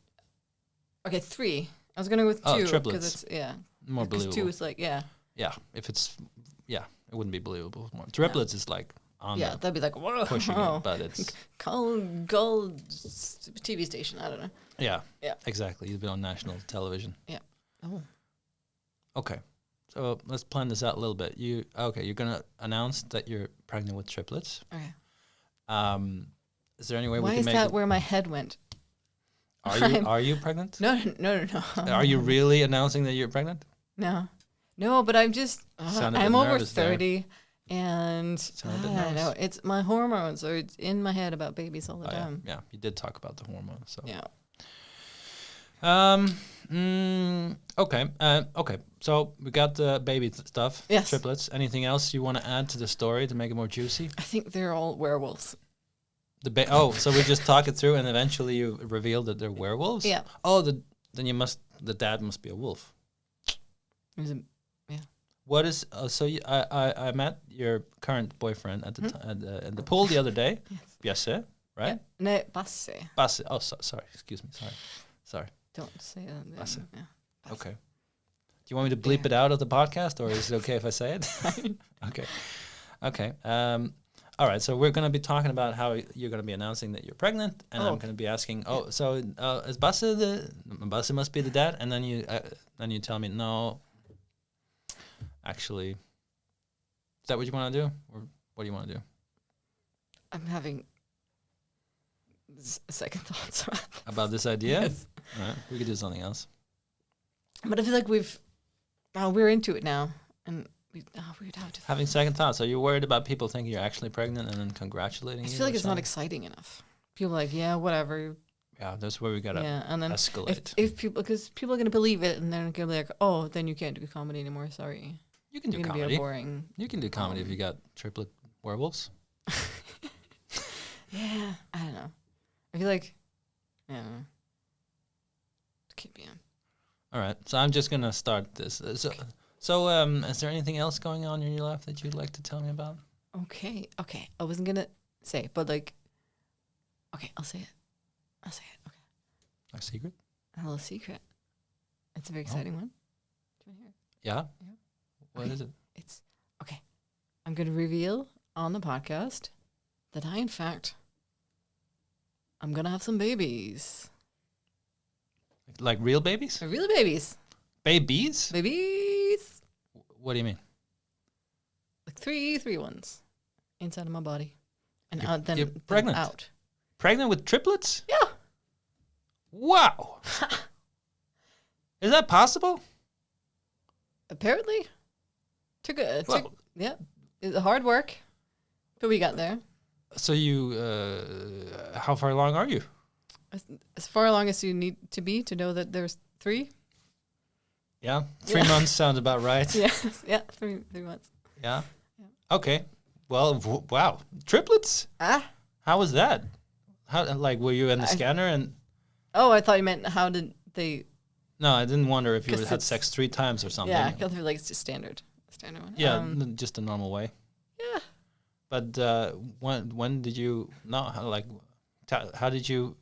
Okay, 3. I was gonna go with 2 triplets. it's More because believable. 2 is like Yeah, if it's it wouldn't be believable. Triplets is like on yeah, that'd be like whoa, pushing it, but it's gold TV station. I don't know. yeah, Yeah. exactly. You've been on national television. Yeah. Oh. Okay, so let's plan this out a little bit. You're gonna announce that you're pregnant with triplets. Okay. Is there any way Why we can is make that it? where my head went? Are you pregnant? No. Are you really announcing that you're pregnant? No, but I'm just Sound a bit I'm over nervous there. 30 and Sound a bit I don't know, nervous. it's my hormones or it's in my head about babies all the Oh, time. yeah, you did talk about the hormones. So Yeah. Okay. Okay. So we got the baby stuff. Yes. Triplets. Anything else you want to add to the story to make it more juicy? I think they're all werewolves. So we just talk it through, and eventually you reveal that they're werewolves. Yeah. Oh, then the dad must be a wolf. What is I met your current boyfriend at the at the pool the other day. Yes. Bjasse, right? Yeah. No, Basse. Basse. Oh, sorry. Excuse me. Sorry. Don't say that. Basse. Yeah. Basse. Okay. Do you want me to bleep it out of the podcast, or is it okay if I say it? Okay. Okay. All right. So we're going to be talking about how you're going to be announcing that you're pregnant, and I'm going to be asking, so is Basse must be the dad, and then you tell me no. Actually, is that what you want to do, or what do you want to do? I'm having second thoughts About this idea? Yes. All right. We could do something else. But I feel like we're into it now, and we'd have to. Having second thoughts. Are you worried about people thinking you're actually pregnant and then congratulating I you? feel like or it's not something? exciting enough. People are like, yeah, whatever. Yeah, that's where we gotta And then escalate. if people, because people are gonna believe it, and then gonna be like, oh, then you can't do comedy anymore. Sorry, You can do you're gonna be comedy. a boring. You can do comedy if you got triplet werewolves. Yeah, I don't know. I feel like, I don't know. Keep me on. All right, so I'm just gonna start this. So, is there anything else going on in your life that you'd like to tell me about? Okay. I wasn't gonna say, but like, okay, I'll say it. Okay, A secret? a little secret. It's a very exciting one. Do you want to hear it? Yeah. Yeah. What is it? It's okay. I'm gonna reveal on the podcast that in fact, I'm gonna have some babies. Like real babies? Real babies. Babies? Babies. What do you mean? Like three ones inside of my body, and You're then pregnant? out. Pregnant with triplets? Yeah. Wow. Is that possible? Apparently, took Well- it's hard work, but we got there. So you, how far along are you? As far along as you need to be to know that there's 3. Yeah, 3 Yeah. months sounds about right. Yeah, 3 months. Yeah. Yeah. Okay. Well, wow. Triplets? How was that? How like were you in the scanner and? Oh, I thought you meant how did they? No, I didn't wonder if you 'Cause had it's- sex 3 times or something. Yeah, because they're like it's just standard one. Yeah, just a normal way. Yeah. But when did you how did you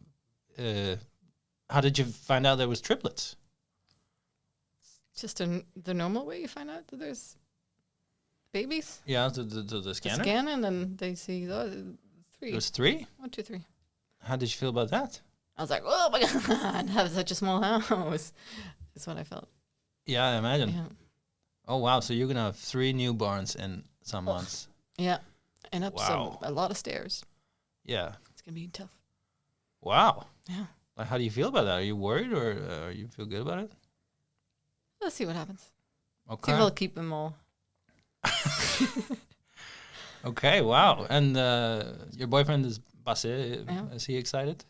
find out there was triplets? Just the normal way you find out that there's babies. Yeah, the scanner. Scan and then they see 3. There's 3. 1, 2, 3. How did you feel about that? I was like, oh my god, that was such a small house. That's what I felt. Yeah, I imagine. Yeah. Oh wow, so you're gonna have 3 newborns in some months. Yeah, and up Wow. a lot of stairs. Yeah. It's gonna be tough. Wow. Yeah. Like, how do you feel about that? Are you worried or you feel good about it? Let's see what happens. Okay. See if I'll keep them all. Okay. Wow. And your boyfriend is Basse. Yeah. Is he excited?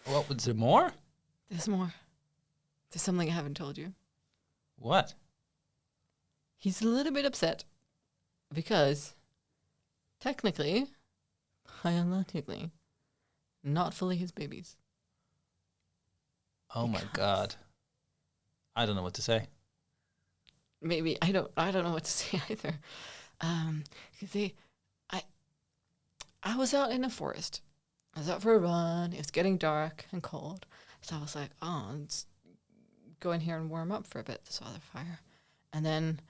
What was there more? There's more. There's something I haven't told you. What? He's a little bit upset because technically, biologically, not fully his babies. Oh my God. I don't know what to say. Maybe I don't know what to say either. Because I was out in the forest. I was out for a run. It was getting dark and cold, so I was like, "Oh, let's go in here and warm up for a bit." So I had a fire, and then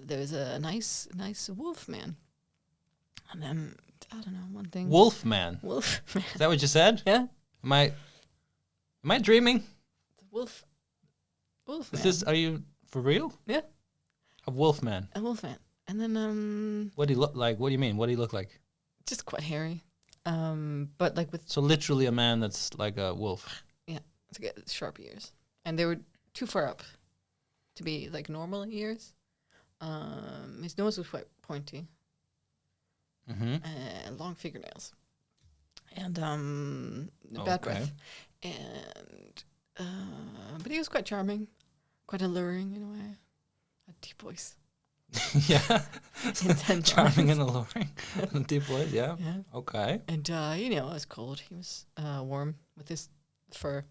there was a nice wolf man, and then I don't know one thing. Wolfman. Wolf man. Is that what you said? Yeah. Am I dreaming? Wolf Is man. this? Are you for real? Yeah. A wolfman. A wolf man, and then What do he look like? What do you mean? What do he look like? just quite hairy, but like with So literally a man that's like a wolf. to get sharp ears, and they were too far up to be like normal ears. His nose was quite pointy, Mm-hmm. and long fingernails, and bad Okay. breath, and but he was quite charming, quite alluring in a way. A deep voice, Yeah. intense Charming eyes. and alluring. Deep voice, yeah. Yeah, Okay. and it was cold. He was warm with his fur.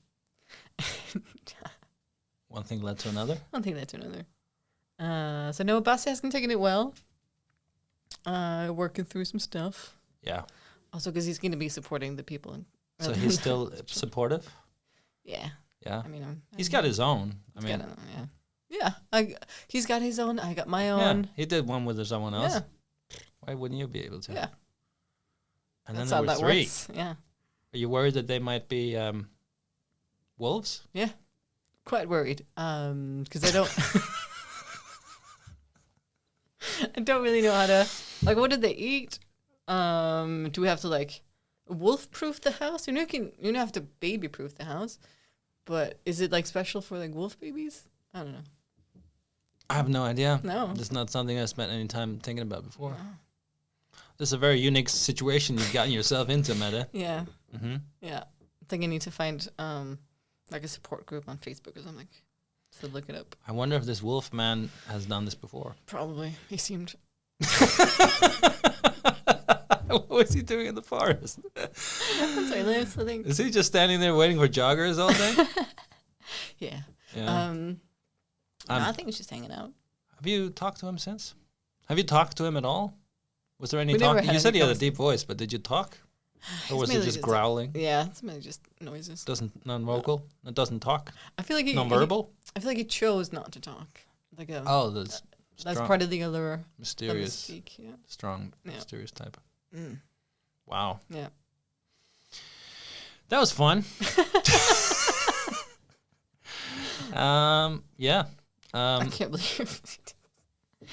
One thing led to another. One thing led to another. So Noah Bassi hasn't taken it well. Working through some stuff. Yeah. Also, because he's going to be supporting the people. So he's still supportive. Yeah. Yeah. I mean, He's got his own. he's got it, yeah. He's got his own. I got my Yeah. own. He did one with someone else. Yeah. Why wouldn't you be able to? Yeah. And then That's there how were that 3. works. Yeah. Are you worried that they might be wolves? Yeah. Quite worried. Because I don't. I don't really know how to. Like, what did they eat? Do we have to like wolf-proof the house? You don't have to baby-proof the house, but is it like special for like wolf babies? I don't know. I have no idea. No. This is not something I spent any time thinking about before. This is a very unique situation you've gotten yourself into, Mette. Yeah. Mm-hmm. Yeah. I think I need to find like a support group on Facebook or something to look it up. I wonder if this wolf man has done this before. Probably. He seemed. What was he doing in the forest? That's where he lives, I think. Is he just standing there waiting for joggers all day? Yeah. Yeah. No, I think he's just hanging out. Have you talked to him since? Have you talked to him at all? Was there any We never talk? had You said any he had a deep voice, but did you talk? Or was it mainly just just- growling? Yeah, it's mainly just noises. Doesn't non-vocal? It doesn't talk? I feel like Non-verbal? I feel like he chose not to talk. Like Oh, that's that's strong, part of the allure. Let him mysterious, speak. Yeah. strong, Yeah. mysterious type. Mm. Wow. Yeah. That was fun. Yeah. I can't believe.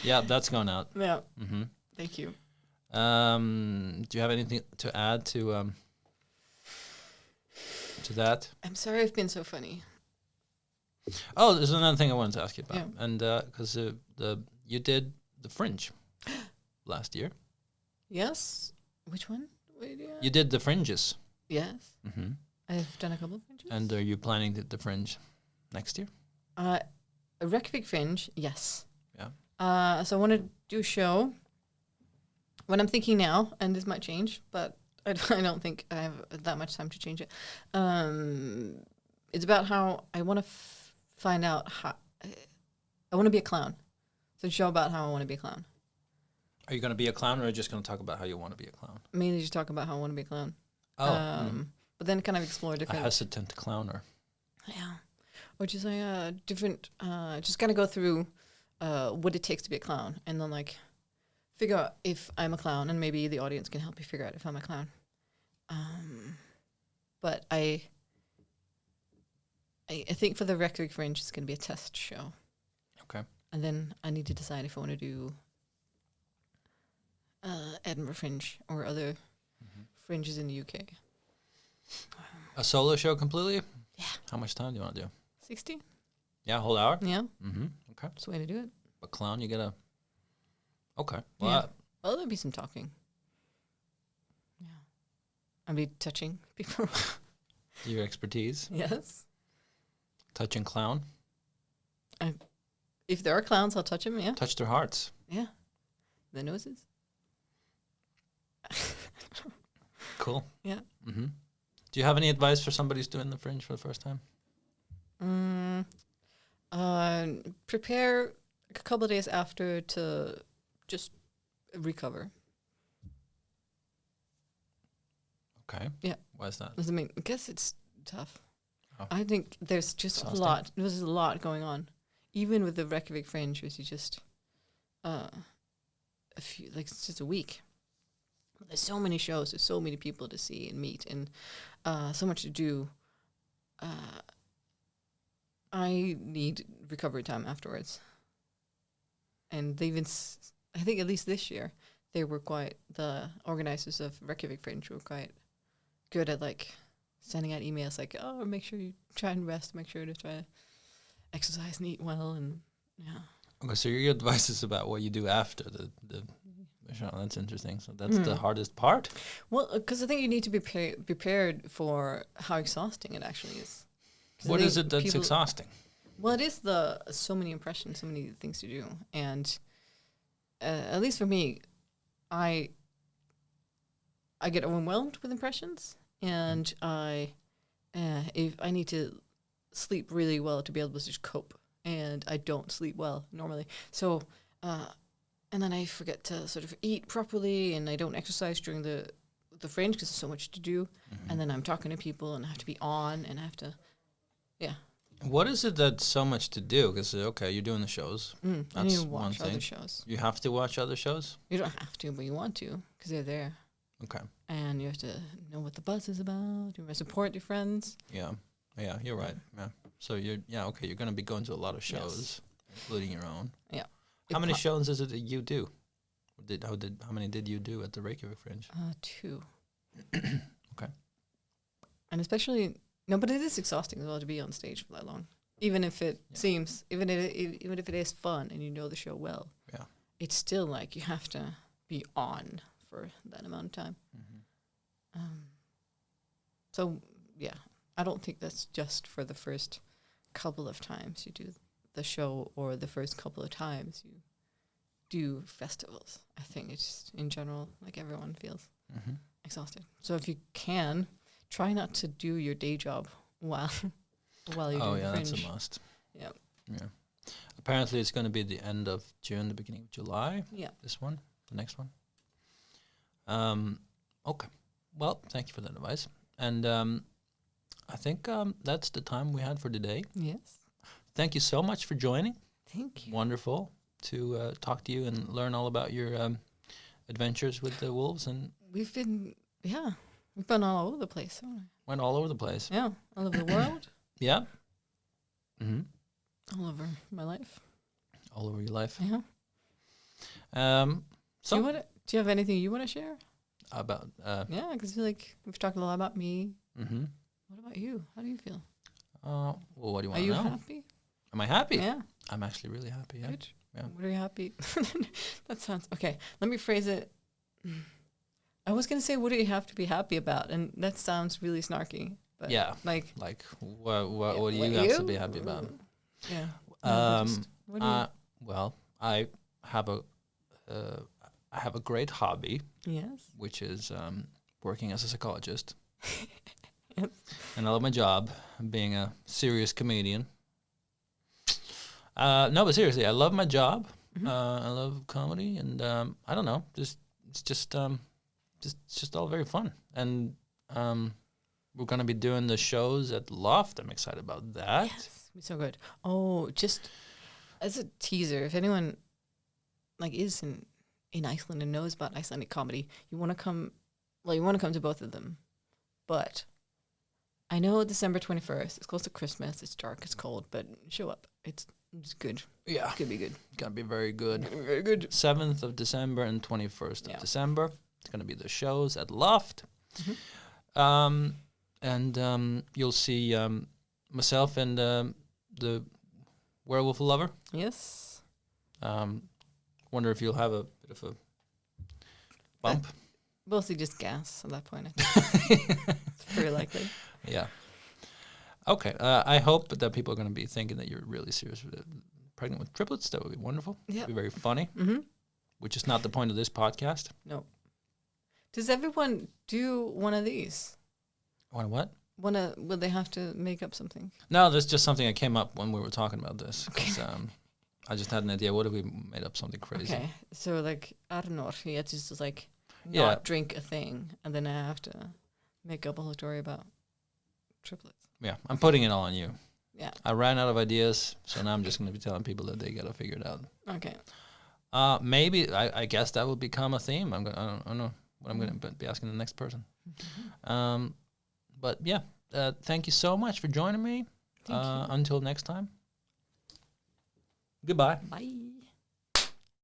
Yeah, that's going out. Yeah. Mm-hmm. Thank you. Do you have anything to add to that? I'm sorry I've been so funny. Oh, there's another thing I wanted to ask you about, Yeah. and because you did the Fringe last year. Yes. Which one? Wait, yeah. You did the Fringes. Yes. Mm-hmm. I've done a couple of fringes. And are you planning the Fringe next year? A Reykjavik fringe, yes. Yeah. So I wanted do a show. What I'm thinking now, and this might change, but I don't think I have that much time to change it. It's about how I want to find out how I want to be a clown. So a show about how I want to be a clown. Are you going to be a clown, or are you just going to talk about how you want to be a clown? Mainly just talk about how I want to be a clown. Oh. But then kind of explore different... A hesitant clowner. Yeah. Or just like different... just kind of go through what it takes to be a clown. And then like figure out if I'm a clown. And maybe the audience can help me figure out if I'm a clown. But I think for the Reykjavik Fringe, it's going to be a test show. Okay. And then I need to decide if I want to do Edinburgh Fringe or other fringes in the UK. A solo show completely? Yeah. How much time do you want to do? 60? Yeah, a whole hour? Yeah. Mm-hmm. Okay. That's the way to do it. But clown, you gotta... Okay. Well, Yeah. Well, there'll be some talking. Yeah. I'll be touching people. your expertise. Yes. Touching clown. If there are clowns, I'll touch them, yeah. Touch their hearts. Yeah. Their noses. Cool. Yeah. Mm-hmm. Do you have any advice for somebody who's doing the Fringe for the first time? Prepare a couple of days after to just recover. Okay. Yeah. Why is that? I mean, I guess it's tough. Oh. I think there's just Exhausting. a lot. There's a lot going on. Even with the Reykjavik Fringe, which is just a few, like it's just a week. There's so many shows. There's so many people to see and meet, and so much to do. I need recovery time afterwards. And they even, I think at least this year, they were the organizers of Reykjavik Fringe were quite good at like sending out emails like, oh, make sure you try and rest, make sure to try to exercise and eat well, and yeah. Okay, so your advice is about what you do after the show. That's interesting. So that's the hardest part? Well, because I think you need to be prepared for how exhausting it actually is. What is it that's exhausting? Well, it is so many impressions, so many things to do. And at least for me, I get overwhelmed with impressions. And if I need to sleep really well to be able to just cope. And I don't sleep well normally. So, and then I forget to sort of eat properly, and I don't exercise during the Fringe because there's so much to do. Mm-hmm. And then I'm talking to people, and I have to be on, and I have to, yeah. What is it that's so much to do? Because, okay, you're doing the shows. That's you watch other shows. You have to watch other shows? You don't have to, but you want to, because they're there. Okay. And you have to know what the buzz is about. You have to support your friends. Yeah. Yeah, you're right. Yeah. So you're going to be going to a lot of shows, including your own. Yeah. How many shows is it that you do? How many did you do at the Reykjavik Fringe? 2. Okay. And especially, no, but it is exhausting as well to be on stage for that long. Even if it seems, even if it is fun and you know the show well, it's still like you have to be on for that amount of time. Mm-hmm. So, yeah, I don't think that's just for the first couple of times you do the show or the first couple of times you do festivals. I think it's just, in general, like everyone feels exhausted. So if you can, try not to do your day job while you're doing the Fringe. That's a must. Yeah. Yeah. Apparently it's going to be the end of June, the beginning of July. Yeah. This one, the next one. Okay. Well, thank you for that advice. And I think that's the time we had for today. Yes. Thank you so much for joining. Thank you. Wonderful to talk to you and learn all about your adventures with the wolves. And we've been all over the place. Went all over the place. Yeah, all over the world. Yeah. Mm-hmm. All over my life. All over your life. Yeah. So do you have anything you want to share? About yeah, because I feel like we've talked a lot about me. Mm-hmm. What about you? How do you feel? Well, what do you want to know? Are you happy? Am I happy? Yeah. I'm actually really happy, yeah. Good. Yeah. What are you happy? That sounds... Okay, let me phrase it. I was going to say, what do you have to be happy about? And that sounds really snarky. But yeah. Like what do you have to be happy about? Yeah. Well, I have a I have a great hobby, Yes. which is working as a psychologist. Yes. And I love my job, being a serious comedian. No, but seriously, I love my job. I love comedy, and I don't know, it's just all very fun. And we're gonna be doing the shows at Loft. I'm excited about that. Yes. It's so good. Oh, just as a teaser, if anyone like is in Iceland and knows about Icelandic comedy, you want to come. Well, you want to come to both of them, but I know December 21st. It's close to Christmas. It's dark. It's cold, but show up. It's good. Yeah, It's gonna be good. gonna be very good. Very good. 7th of December and 21st of Yeah. December. It's gonna be the shows at Loft. And you'll see myself and the werewolf lover. Yes. Wonder if you'll have a bit of a bump. Mostly just gas at that point. I think. It's very likely. Yeah. Okay. I hope that people are going to be thinking that you're really serious with it. Pregnant with triplets. That would be wonderful. Yeah. Be very funny. Mm-hmm. Which is not the point of this podcast. No. Does everyone do one of these? What? Will they have to make up something? No, there's just something that came up when we were talking about this. 'Cause, I just had an idea. What if we made up something crazy? Okay. So like Arnor, he had to just like Yeah. not drink a thing, and then I have to make up a whole story about triplets. Yeah, I'm putting it all on you. Yeah. I ran out of ideas, so now I'm just going to be telling people that they got to figure it out. Okay. Maybe I guess that will become a theme. I don't know what I'm going to be asking the next person. But yeah, thank you so much for joining me. Thank you. Until next time. Goodbye. Bye.